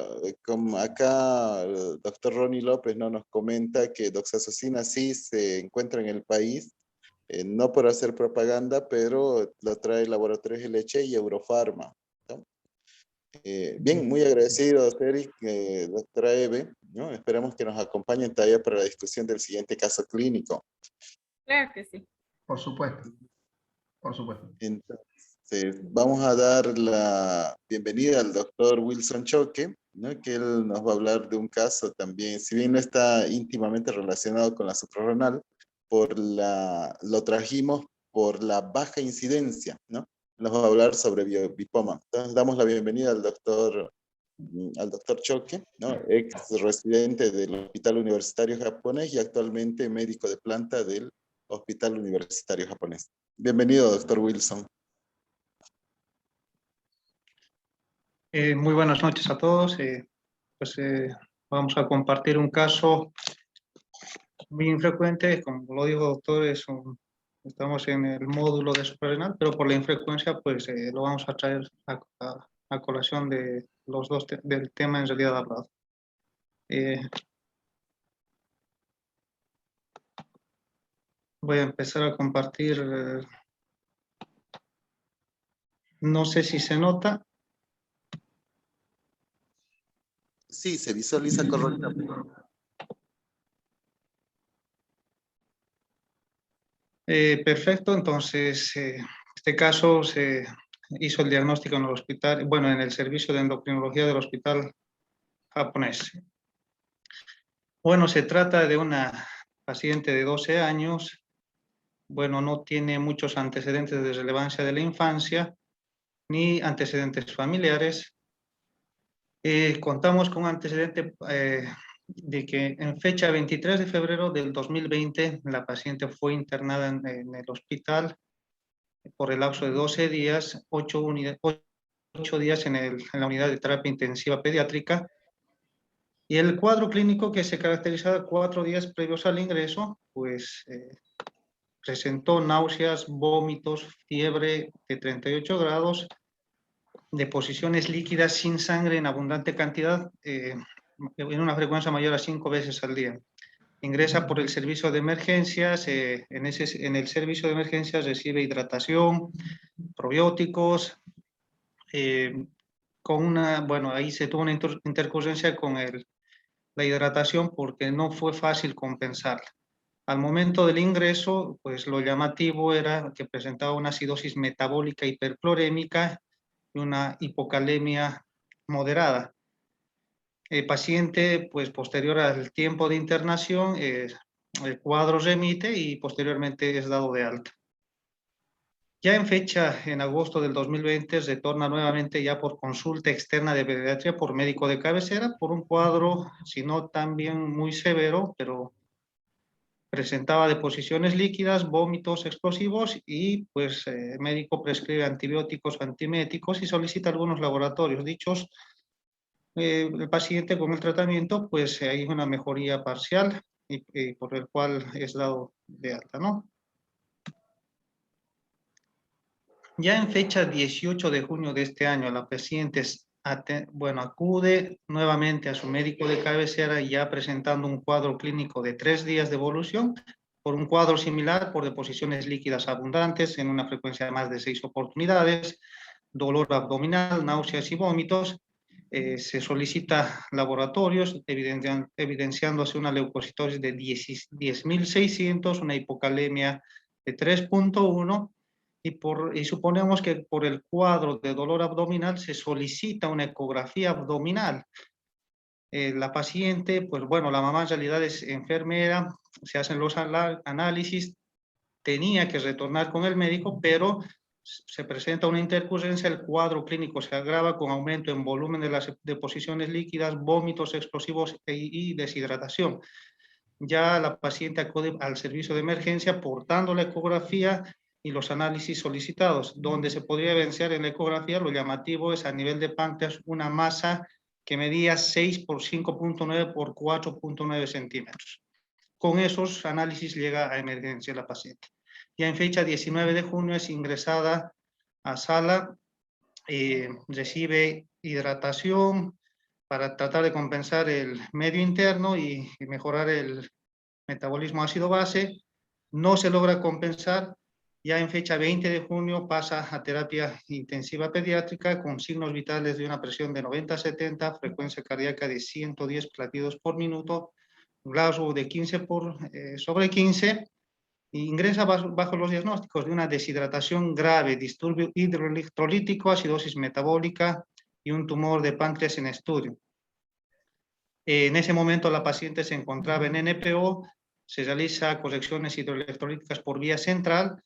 [SPEAKER 2] como acá el doctor Ronnie López no nos comenta que doxazocina sí se encuentra en el país, no por hacer propaganda, pero lo trae Laboratorios de Leche y Eurofarma, ¿no? Bien, muy agradecidos, Eric, doctora Eve, ¿no? Esperamos que nos acompañen todavía para la discusión del siguiente caso clínico.
[SPEAKER 8] Claro que sí.
[SPEAKER 3] Por supuesto, por supuesto.
[SPEAKER 2] Entonces, vamos a dar la bienvenida al doctor Wilson Choque, ¿no? Que él nos va a hablar de un caso también, si bien no está íntimamente relacionado con la suprarrenal, lo trajimos por la baja incidencia, ¿no? Nos va a hablar sobre bipoma. Entonces, damos la bienvenida al doctor Choque, ¿no? Ex residente del Hospital Universitario Japonés y actualmente médico de planta del Hospital Universitario Japonés. Bienvenido, doctor Wilson.
[SPEAKER 7] Muy buenas noches a todos. Vamos a compartir un caso muy infrecuente. Como lo dijo doctor, estamos en el módulo de suprarrenal, pero por la infrecuencia pues lo vamos a traer a colación de los dos del tema en realidad hablado. Voy a empezar a compartir. No sé si se nota.
[SPEAKER 2] Sí, se visualiza correctamente.
[SPEAKER 7] Perfecto, entonces este caso se hizo el diagnóstico en el hospital, bueno, en el servicio de endocrinología del hospital japonés. Bueno, se trata de una paciente de 12 años, bueno, no tiene muchos antecedentes de relevancia de la infancia, ni antecedentes familiares. Contamos con un antecedente de que en fecha 23 de febrero del 2020 la paciente fue internada en el hospital por el lapso de 12 días, 8 días en la unidad de terapia intensiva pediátrica. Y el cuadro clínico, que se caracterizaba 4 días previos al ingreso, pues presentó náuseas, vómitos, fiebre de 38 grados, deposiciones líquidas sin sangre en abundante cantidad, en una frecuencia mayor a 5 veces al día. Ingresa por el servicio de emergencias, en el servicio de emergencias recibe hidratación, probióticos, bueno, ahí se tuvo una intercurrencia con la hidratación porque no fue fácil compensarla. Al momento del ingreso, pues lo llamativo era que presentaba una acidosis metabólica hiperclorémica y una hipocalemia moderada. El paciente, pues posterior al tiempo de internación, el cuadro remite y posteriormente es dado de alta. Ya en fecha, en agosto del 2020, retorna nuevamente ya por consulta externa de pediatría por médico de cabecera, por un cuadro, si no también muy severo, pero presentaba deposiciones líquidas, vómitos explosivos y pues el médico prescribe antibióticos, antieméticos y solicita algunos laboratorios. Dichos, el paciente con el tratamiento pues hay una mejoría parcial y por el cual es dado de alta, ¿no? Ya en fecha 18 de junio de este año, la paciente acude nuevamente a su médico de cabecera ya presentando un cuadro clínico de 3 días de evolución por un cuadro similar por deposiciones líquidas abundantes en una frecuencia de más de 6 oportunidades, dolor abdominal, náuseas y vómitos. Se solicita laboratorios evidenciándose una leucocitosis de 10.600, una hipocalemia de 3.1 y suponemos que por el cuadro de dolor abdominal se solicita una ecografía abdominal. La paciente, pues bueno, la mamá en realidad es enfermera, se hacen los análisis, tenía que retornar con el médico, pero se presenta una intercurrencia, el cuadro clínico se agrava con aumento en volumen de las deposiciones líquidas, vómitos explosivos y deshidratación. Ya la paciente acude al servicio de emergencia portando la ecografía y los análisis solicitados, donde se podría evidenciar en la ecografía, lo llamativo es a nivel de páncreas una masa que medía 6 por 5.9 por 4.9 centímetros. Con esos análisis llega a emergencia la paciente. Ya en fecha 19 de junio es ingresada a sala, recibe hidratación para tratar de compensar el medio interno y mejorar el metabolismo ácido-base. No se logra compensar. Ya en fecha 20 de junio pasa a terapia intensiva pediátrica con signos vitales de una presión de 90-70, frecuencia cardíaca de 110 latidos por minuto, Glasgow de 15 sobre 15, e ingresa bajo los diagnósticos de una deshidratación grave, disturbio hidroelectrolítico, acidosis metabólica y un tumor de páncreas en estudio. En ese momento la paciente se encontraba en NPO, se realiza correcciones hidroelectrolíticas por vía central,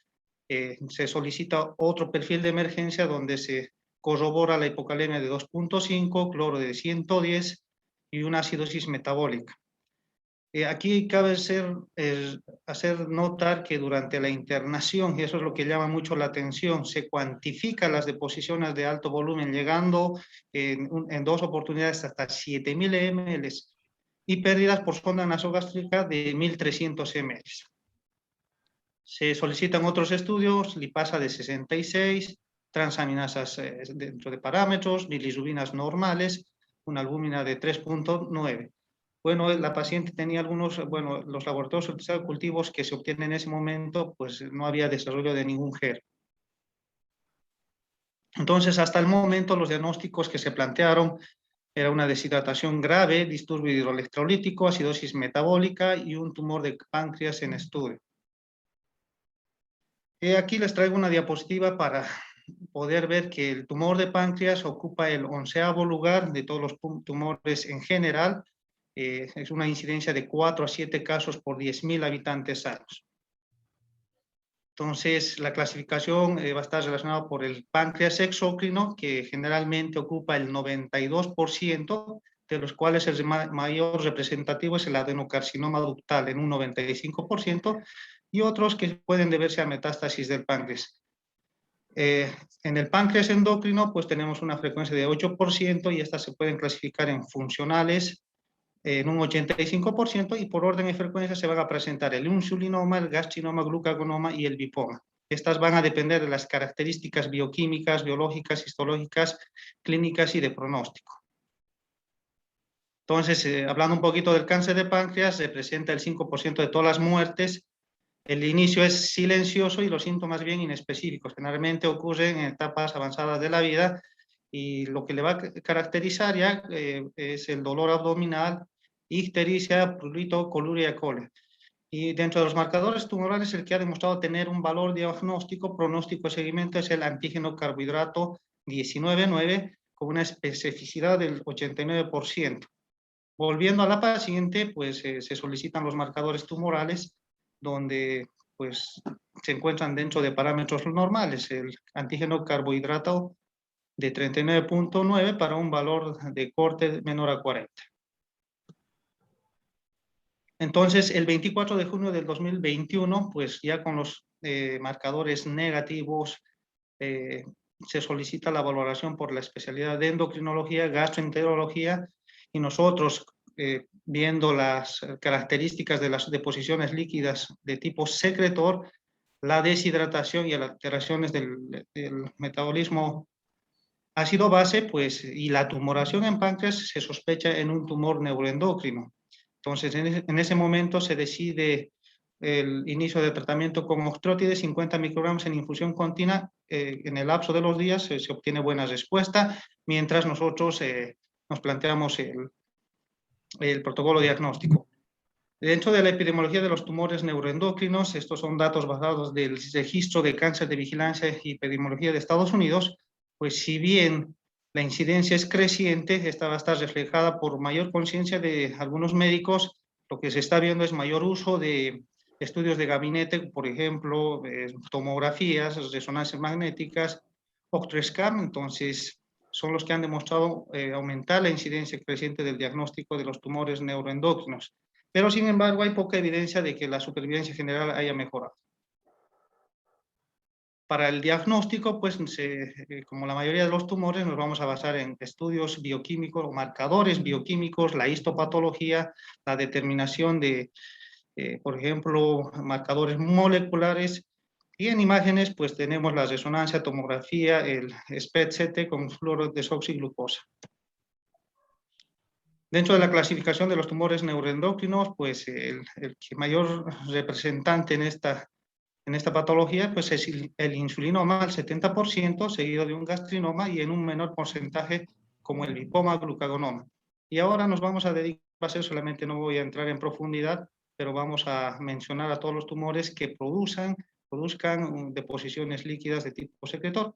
[SPEAKER 7] se solicita otro perfil de emergencia donde se corrobora la hipocalemia de 2.5, cloro de 110 y una acidosis metabólica. Aquí cabe hacer notar que durante la internación, y eso es lo que llama mucho la atención, se cuantifica las deposiciones de alto volumen, llegando en 2 oportunidades hasta 7.000 ml y pérdidas por sonda nasogástrica de 1.300 ml. Se solicitan otros estudios, lipasa de 66, transaminasas dentro de parámetros, bilirrubinas normales, una albúmina de 3.9. Bueno, la paciente tenía algunos, los laboratorios de cultivos que se obtienen en ese momento, pues no había desarrollo de ningún GER. Entonces, hasta el momento, los diagnósticos que se plantearon era una deshidratación grave, disturbio hidroelectrolítico, acidosis metabólica y un tumor de páncreas en estudio. Aquí les traigo una diapositiva para poder ver que el tumor de páncreas ocupa el 11º lugar de todos los tumores en general. Es una incidencia de 4 a 7 casos por 10.000 habitantes años. Entonces, la clasificación va a estar relacionada por el páncreas exócrino, que generalmente ocupa el 92%, de los cuales el mayor representativo es el adenocarcinoma ductal en un 95%, y otros que pueden deberse a metástasis del páncreas. En el páncreas endocrino, pues tenemos una frecuencia de 8% y estas se pueden clasificar en funcionales, en un 85%, y por orden de frecuencia se van a presentar el insulinoma, el gastrinoma, glucagonoma y el lipoma. Estas van a depender de las características bioquímicas, biológicas, histológicas, clínicas y de pronóstico. Entonces, hablando un poquito del cáncer de páncreas, representa el 5% de todas las muertes. El inicio es silencioso y los síntomas bien inespecíficos. Generalmente ocurren en etapas avanzadas de la vida y lo que le va a caracterizar ya es el dolor abdominal, ictericia, prurito, coluria, cole. Y dentro de los marcadores tumorales, el que ha demostrado tener un valor diagnóstico, pronóstico, seguimiento es el antígeno carbohidrato 19,9 con una especificidad del 89%. Volviendo a la paciente, pues se solicitan los marcadores tumorales donde pues se encuentran dentro de parámetros normales, el antígeno carbohidrato de 39.9 para un valor de corte menor a 40. Entonces, el 24 de junio del 2021, pues ya con los marcadores negativos, se solicita la valoración por la especialidad de endocrinología, gastroenterología, y nosotros, viendo las características de las deposiciones líquidas de tipo secretor, la deshidratación y las alteraciones del metabolismo ácido base, pues, y la tumoración en páncreas, se sospecha en un tumor neuroendocrino. Entonces, en ese momento se decide el inicio de tratamiento con oxtrótide, 50 microgramos en infusión continua. En el lapso de los días se obtiene buena respuesta, mientras nosotros nos planteamos el protocolo diagnóstico. Dentro de la epidemiología de los tumores neuroendocrinos, estos son datos basados del Registro de Cáncer de Vigilancia y Epidemiología de Estados Unidos, pues si bien la incidencia es creciente, esta va a estar reflejada por mayor conciencia de algunos médicos. Lo que se está viendo es mayor uso de estudios de gabinete, por ejemplo, tomografías, resonancias magnéticas, octrescan. Entonces, son los que han demostrado aumentar la incidencia creciente del diagnóstico de los tumores neuroendocrinos. Pero, sin embargo, hay poca evidencia de que la supervivencia general haya mejorado. Para el diagnóstico, pues, como la mayoría de los tumores, nos vamos a basar en estudios bioquímicos o marcadores bioquímicos, la histopatología, la determinación de, por ejemplo, marcadores moleculares, y en imágenes, pues, tenemos la resonancia, tomografía, el SPECT con fluorodesoxiglucosa. Dentro de la clasificación de los tumores neuroendocrinos, pues el mayor representante en esta patología, pues es el insulinoma al 70%, seguido de un gastrinoma y en un menor porcentaje como el lipoma glucagonoma. Y ahora nos vamos a dedicar a eso, solamente no voy a entrar en profundidad, pero vamos a mencionar a todos los tumores que produzcan deposiciones líquidas de tipo secretor.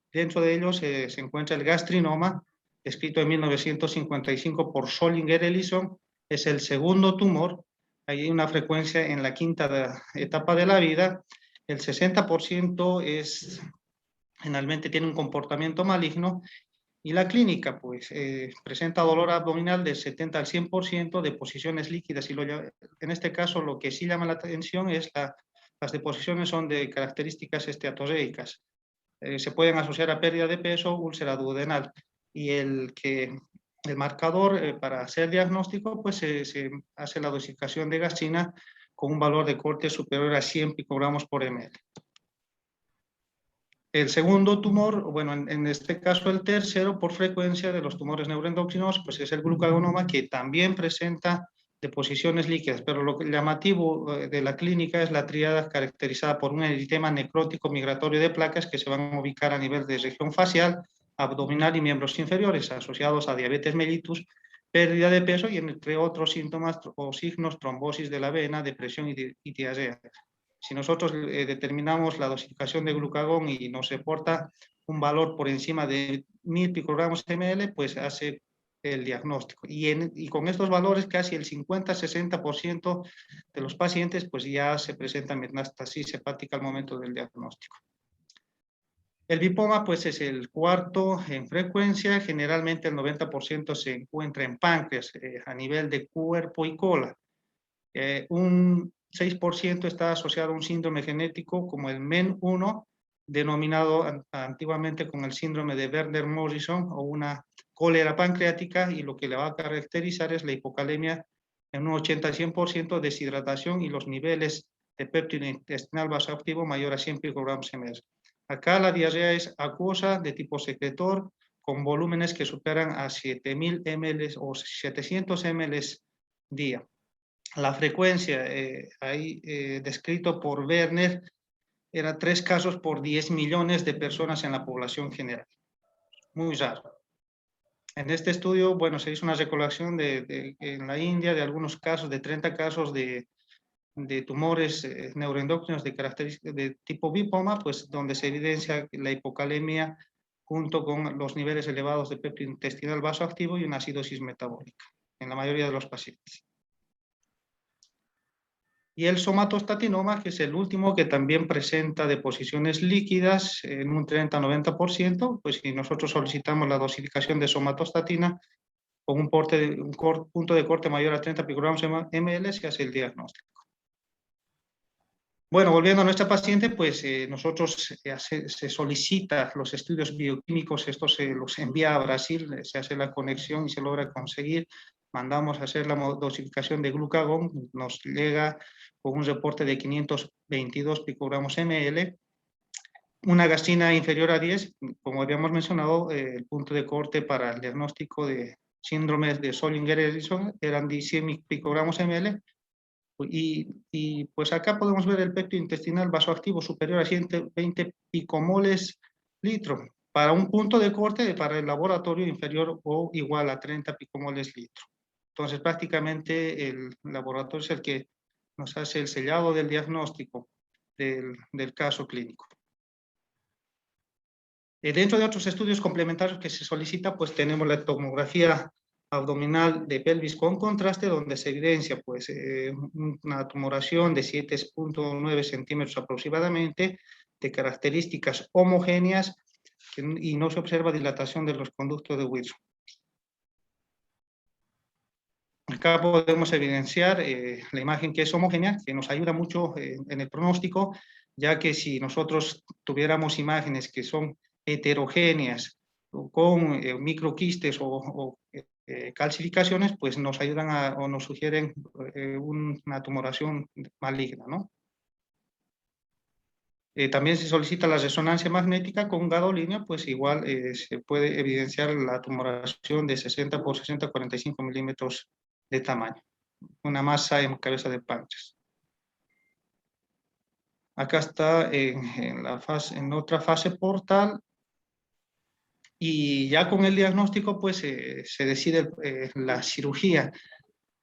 [SPEAKER 7] Dentro de ellos se encuentra el gastrinoma, escrito en 1955 por Schollinger Ellison. Es el segundo tumor. Hay una frecuencia en la quinta etapa de la vida. El 60% generalmente tiene un comportamiento maligno, y la clínica, pues, presenta dolor abdominal del 70 al 100%, deposiciones líquidas, y en este caso lo que sí llama la atención es las deposiciones son de características esteatoreicas. Se pueden asociar a pérdida de peso, úlcera duodenal, y el marcador para hacer diagnóstico, pues se hace la dosificación de gastrina con un valor de corte superior a 100 picogramos por ml. El segundo tumor, bueno, en este caso el tercero por frecuencia de los tumores neuroendocrinos, pues es el glucagonoma, que también presenta deposiciones líquidas, pero lo llamativo de la clínica es la tríada caracterizada por un eritema necrótico migratorio de placas que se van a ubicar a nivel de región facial, abdominal y miembros inferiores, asociados a diabetes mellitus, pérdida de peso y entre otros síntomas o signos, trombosis de la vena, depresión y diarrea. Si nosotros determinamos la dosificación de glucagón y nos reporta un valor por encima de 1000 picogramos ml, pues hace el diagnóstico. Y con estos valores, casi el 50-60% de los pacientes, pues ya se presenta metástasis hepática al momento del diagnóstico. El lipoma, pues, es el cuarto en frecuencia. Generalmente el 90% se encuentra en páncreas, a nivel de cuerpo y cola. Un 6% está asociado a un síndrome genético como el MEN1, denominado antiguamente con el síndrome de Werner-Morrison, o una cólera pancreática, y lo que le va a caracterizar es la hipocalemia en un 80-100%, deshidratación y los niveles de péptido intestinal vasoactivo mayor a 100 picogramos ml. Acá la diarrea es acuosa de tipo secretor, con volúmenes que superan a 7000 ml o 700 ml día. La frecuencia, ahí descrito por Werner, era 3 casos por 10 millones de personas en la población general. Muy raro. En este estudio, bueno, se hizo una recolección en la India de algunos casos, de 30 casos de tumores neuroendocrinos de características de tipo lipoma, pues donde se evidencia la hipocalemia junto con los niveles elevados de péptido intestinal vasoactivo y una acidosis metabólica en la mayoría de los pacientes. Y el somatostatinoma, que es el último, que también presenta deposiciones líquidas en un 30-90%, pues si nosotros solicitamos la dosificación de somatostatina, con un punto de corte mayor a 30 picogramos ml se hace el diagnóstico. Bueno, volviendo a nuestra paciente, pues nosotros se solicita los estudios bioquímicos, estos se los envía a Brasil, se hace la conexión y se logra conseguir. Mandamos a hacer la dosificación de glucagón, nos llega con un reporte de 522 picogramos ml. Una gastrina inferior a 10, como habíamos mencionado, el punto de corte para el diagnóstico de síndrome de Zollinger-Ellison eran 100 picogramos ml. Y pues acá podemos ver el péptido intestinal vasoactivo superior a 120 picomoles litro para un punto de corte para el laboratorio inferior o igual a 30 picomoles litro. Entonces prácticamente el laboratorio es el que nos hace el sellado del diagnóstico del caso clínico. Dentro de otros estudios complementarios que se solicita, pues tenemos la tomografía abdominal de pelvis con contraste, donde se evidencia pues, una tumoración de 7.9 centímetros aproximadamente, de características homogéneas, y no se observa dilatación de los conductos de Wilson. Acá podemos evidenciar la imagen que es homogénea, que nos ayuda mucho en el pronóstico, ya que si nosotros tuviéramos imágenes que son heterogéneas, con microquistes o calcificaciones, pues nos ayudan o nos sugieren una tumoración maligna, ¿no? También se solicita la resonancia magnética con gadolínea, pues igual se puede evidenciar la tumoración de 60 por 60, 45 milímetros de tamaño, una masa en cabeza de páncreas. Acá está en otra fase portal. Y ya con el diagnóstico, pues se decide la cirugía.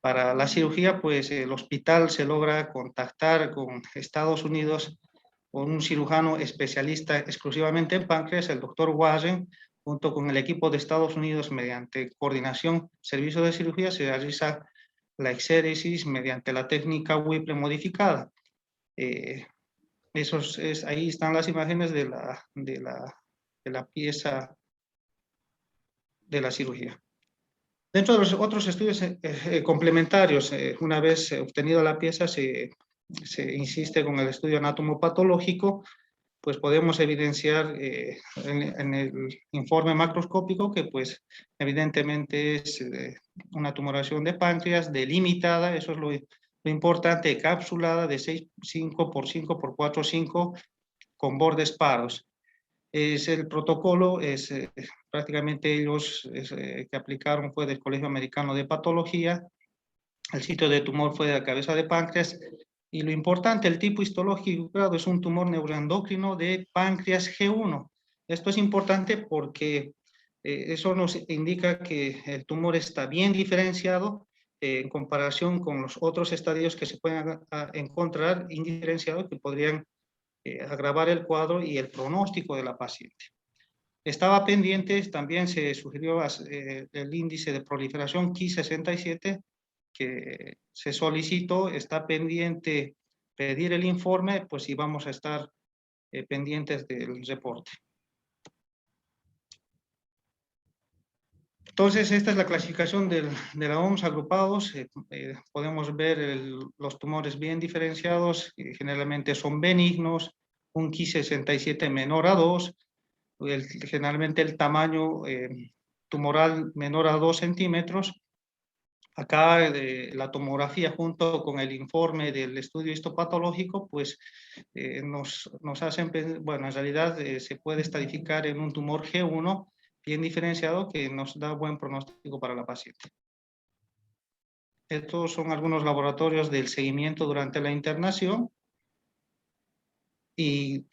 [SPEAKER 7] Para la cirugía, pues el hospital se logra contactar con Estados Unidos, con un cirujano especialista exclusivamente en páncreas, el doctor Warren, junto con el equipo de Estados Unidos, mediante coordinación, servicio de cirugía, se realiza la exéresis mediante la técnica Whipple modificada. Ahí están las imágenes de la pieza de la cirugía. Dentro de los otros estudios complementarios, una vez obtenida la pieza, se insiste con el estudio anatomopatológico, pues podemos evidenciar en el informe macroscópico que pues evidentemente es una tumoración de páncreas delimitada, eso es lo importante, capsulada de 6,5 por 5 por 4,5 con bordes paros. Es el protocolo, prácticamente ellos que aplicaron fue del Colegio Americano de Patología, el sitio de tumor fue de la cabeza de páncreas, y lo importante, el tipo histológico es un tumor neuroendocrino de páncreas G1. Esto es importante porque eso nos indica que el tumor está bien diferenciado en comparación con los otros estadios que se pueden encontrar indiferenciados, que podrían agravar el cuadro y el pronóstico de la paciente. Estaba pendiente, también se sugirió el índice de proliferación Ki67, que se solicitó, está pendiente pedir el informe, pues sí vamos a estar pendientes del reporte. Entonces, esta es la clasificación de la OMS agrupados. Podemos ver los tumores bien diferenciados, generalmente son benignos, un Ki67 menor a 2, generalmente el tamaño tumoral menor a 2 centímetros. Acá la tomografía junto con el informe del estudio histopatológico, pues nos hacen, bueno, en realidad se puede estadificar en un tumor G1 bien diferenciado que nos da buen pronóstico para la paciente. Estos son algunos laboratorios del seguimiento durante la internación y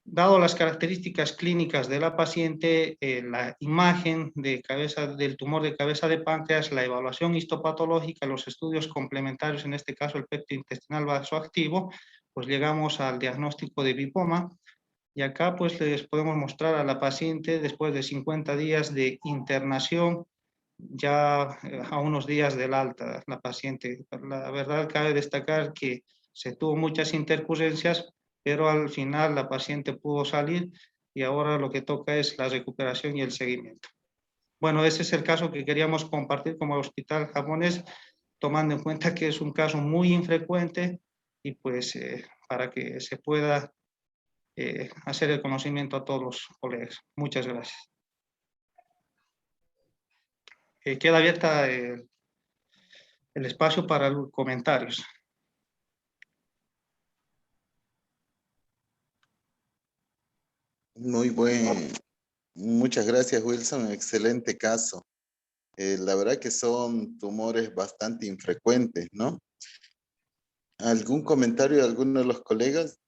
[SPEAKER 7] dado las características clínicas de la paciente, la imagen del tumor de cabeza de páncreas, la evaluación histopatológica, los estudios complementarios, en este caso el péptido intestinal vasoactivo, pues llegamos al diagnóstico de lipoma. Y acá pues les podemos mostrar a la paciente después de 50 días de internación, ya a unos días del alta, la paciente. La verdad cabe destacar que se tuvo muchas intercurrencias, pero al final la paciente pudo salir y ahora lo que toca es la recuperación y el seguimiento. bueno, ese es el caso que queríamos compartir como hospital japonés, tomando en cuenta que es un caso muy infrecuente y pues para que se pueda hacer el conocimiento a todos los colegas. Muchas gracias. Queda abierta el espacio para los comentarios.
[SPEAKER 2] Muchas gracias, Wilson. Excelente caso. La verdad que son tumores bastante infrecuentes, ¿no? ¿Algún comentario de alguno de los colegas?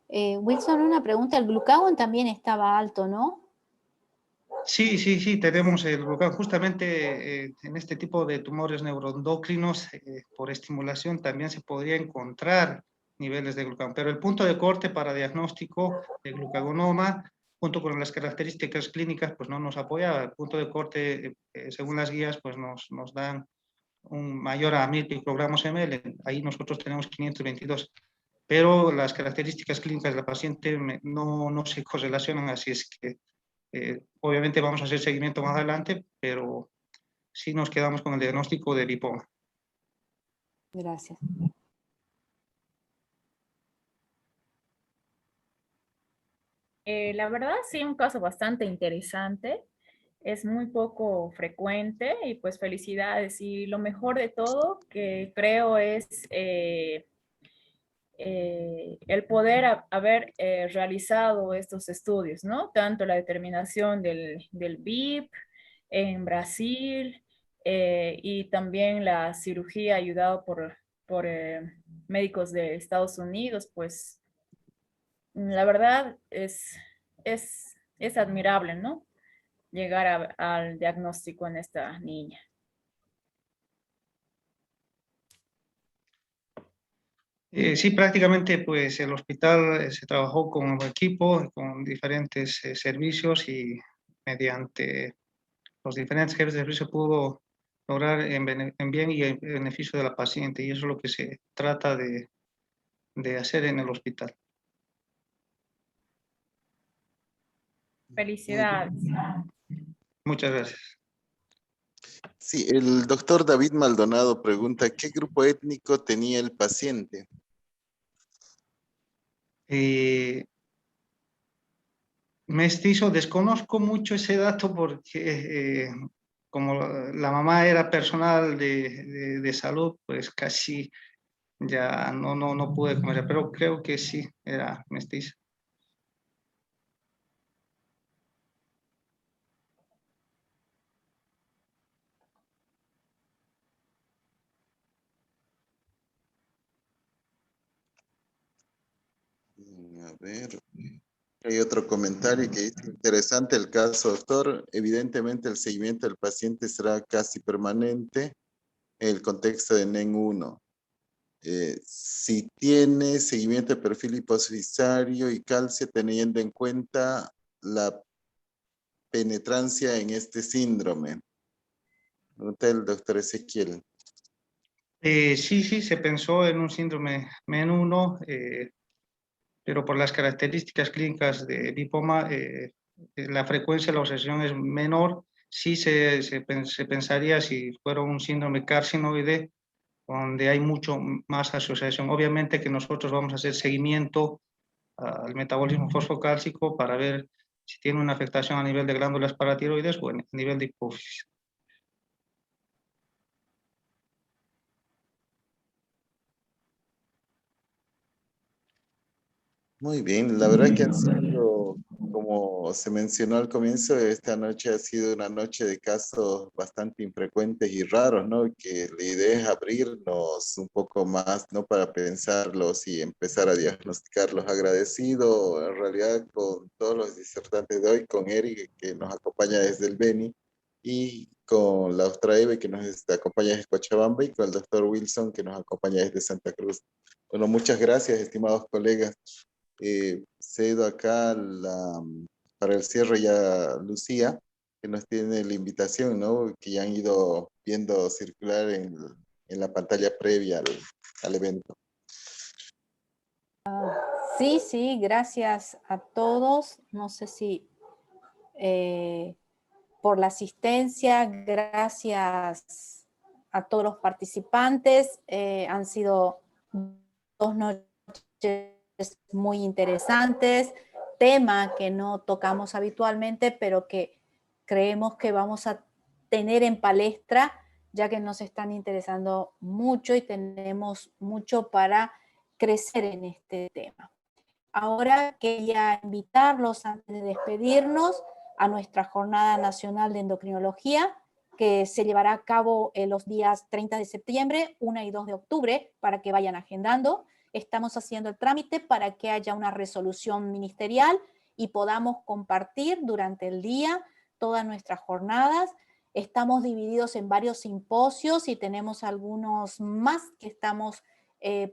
[SPEAKER 4] Wilson, una pregunta, el glucagón también estaba alto, ¿no?
[SPEAKER 7] Sí, tenemos el glucagón. Justamente en este tipo de tumores neuroendocrinos, por estimulación también se podría encontrar niveles de glucagón, pero el punto de corte para diagnóstico de glucagonoma, junto con las características clínicas, pues no nos apoya. El punto de corte, según las guías, pues nos dan un mayor a 1000 picogramos ml. Ahí nosotros tenemos 522. Pero las características clínicas de la paciente no se correlacionan, así es que obviamente vamos a hacer seguimiento más adelante, pero sí nos quedamos con el diagnóstico de lipoma.
[SPEAKER 4] Gracias.
[SPEAKER 8] La verdad, sí, un caso bastante interesante. Es muy poco frecuente y pues felicidades. Y lo mejor de todo que creo es el poder haber realizado estos estudios, ¿no? Tanto la determinación del BIP en Brasil y también la cirugía ayudada por médicos de Estados Unidos, pues la verdad es admirable, ¿no? Llegar al diagnóstico en esta niña.
[SPEAKER 7] Sí, prácticamente pues el hospital se trabajó con un equipo, con diferentes servicios y mediante los diferentes jefes de servicio pudo lograr en bien y en beneficio de la paciente, y eso es lo que se trata de hacer en el hospital.
[SPEAKER 8] Felicidades.
[SPEAKER 7] Muchas gracias.
[SPEAKER 2] Sí, el doctor David Maldonado pregunta, ¿qué grupo étnico tenía el paciente?
[SPEAKER 7] Mestizo, desconozco mucho ese dato porque como la mamá era personal de salud, pues casi ya no pude comer, pero creo que sí, era mestizo.
[SPEAKER 2] A ver, hay otro comentario que dice, interesante el caso, doctor. Evidentemente el seguimiento del paciente será casi permanente en el contexto de NEN 1. Si tiene seguimiento de perfil hipofisario y calcio, teniendo en cuenta la penetrancia en este síndrome. Pregunta el doctor Ezequiel.
[SPEAKER 7] Sí, se pensó en un síndrome MEN1, pero por las características clínicas de lipoma, la frecuencia de la obsesión es menor. Sí se pensaría si fuera un síndrome carcinoide, donde hay mucho más asociación. Obviamente que nosotros vamos a hacer seguimiento al metabolismo fosfocálcico para ver si tiene una afectación a nivel de glándulas paratiroides o a nivel de hipófisis.
[SPEAKER 2] Muy bien, la verdad que han sido, como se mencionó al comienzo, esta noche ha sido una noche de casos bastante infrecuentes y raros, ¿no? Que la idea es abrirnos un poco más, ¿no? Para pensarlos y empezar a diagnosticarlos. Agradecido en realidad con todos los disertantes de hoy, con Eric que nos acompaña desde el Beni y con la Eve que nos acompaña desde Cochabamba y con el doctor Wilson que nos acompaña desde Santa Cruz. Bueno, muchas gracias, estimados colegas. cedo acá para el cierre ya a Lucía, que nos tiene la invitación, ¿no? Que ya han ido viendo circular en la pantalla previa al evento.
[SPEAKER 4] Sí, sí, gracias a todos. No sé si por la asistencia, gracias a todos los participantes. Han sido 2 noches muy interesantes, tema que no tocamos habitualmente, pero que creemos que vamos a tener en palestra, ya que nos están interesando mucho y tenemos mucho para crecer en este tema. Ahora quería invitarlos, antes de despedirnos, a nuestra Jornada Nacional de Endocrinología, que se llevará a cabo los días 30 de septiembre, 1 y 2 de octubre, para que vayan agendando. Estamos haciendo el trámite para que haya una resolución ministerial y podamos compartir durante el día todas nuestras jornadas. Estamos divididos en varios simposios y tenemos algunos más que estamos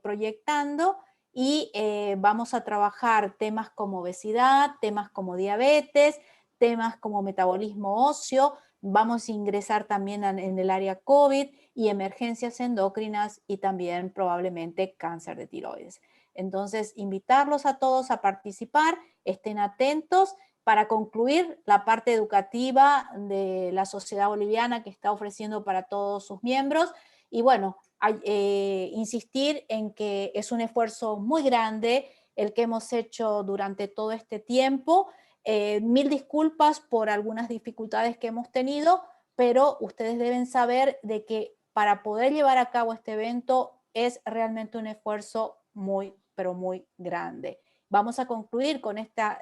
[SPEAKER 4] proyectando, y vamos a trabajar temas como obesidad, temas como diabetes, temas como metabolismo óseo. Vamos a ingresar también en el área COVID y emergencias endocrinas y también probablemente cáncer de tiroides. Entonces, invitarlos a todos a participar, estén atentos para concluir la parte educativa de la Sociedad Boliviana que está ofreciendo para todos sus miembros. Y bueno, insistir en que es un esfuerzo muy grande el que hemos hecho durante todo este tiempo. Mil disculpas por algunas dificultades que hemos tenido, pero ustedes deben saber de que para poder llevar a cabo este evento es realmente un esfuerzo muy, pero muy grande. Vamos a concluir con esta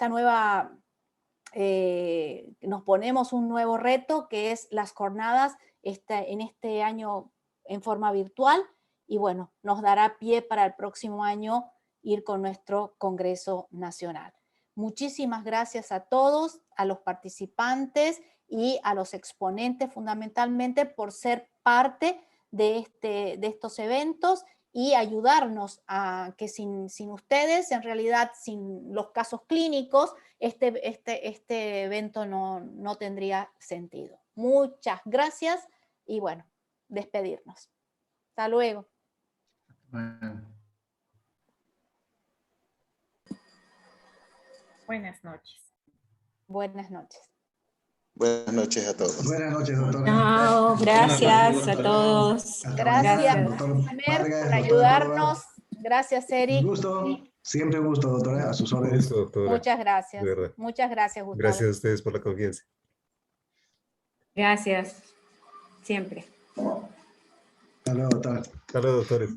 [SPEAKER 4] nueva, nos ponemos un nuevo reto, que es las jornadas en este año en forma virtual, y bueno, nos dará pie para el próximo año ir con nuestro Congreso Nacional. Muchísimas gracias a todos, a los participantes y a los exponentes fundamentalmente por ser parte de estos eventos y ayudarnos a que sin ustedes, en realidad sin los casos clínicos, este evento no tendría sentido. Muchas gracias y bueno, despedirnos. Hasta luego.
[SPEAKER 8] Buenas noches.
[SPEAKER 4] Buenas noches.
[SPEAKER 2] Buenas noches a todos.
[SPEAKER 6] Buenas noches, doctora.
[SPEAKER 1] Chao, gracias a todos.
[SPEAKER 6] Hasta
[SPEAKER 4] Gracias,
[SPEAKER 6] mañana, doctor
[SPEAKER 4] Mer,
[SPEAKER 6] Vargas,
[SPEAKER 4] por
[SPEAKER 6] doctora
[SPEAKER 4] ayudarnos.
[SPEAKER 6] Córdoba.
[SPEAKER 4] Gracias,
[SPEAKER 6] Un
[SPEAKER 4] Eric.
[SPEAKER 6] gusto, siempre un gusto, doctora, a sus
[SPEAKER 5] Un
[SPEAKER 6] órdenes.
[SPEAKER 5] gusto, doctora.
[SPEAKER 4] Muchas
[SPEAKER 5] De
[SPEAKER 4] gracias.
[SPEAKER 5] verdad.
[SPEAKER 4] Muchas gracias, Gustavo.
[SPEAKER 5] Gracias a ustedes por la confianza.
[SPEAKER 1] Gracias, siempre.
[SPEAKER 6] Hasta luego, doctora.
[SPEAKER 5] Hasta luego, doctores.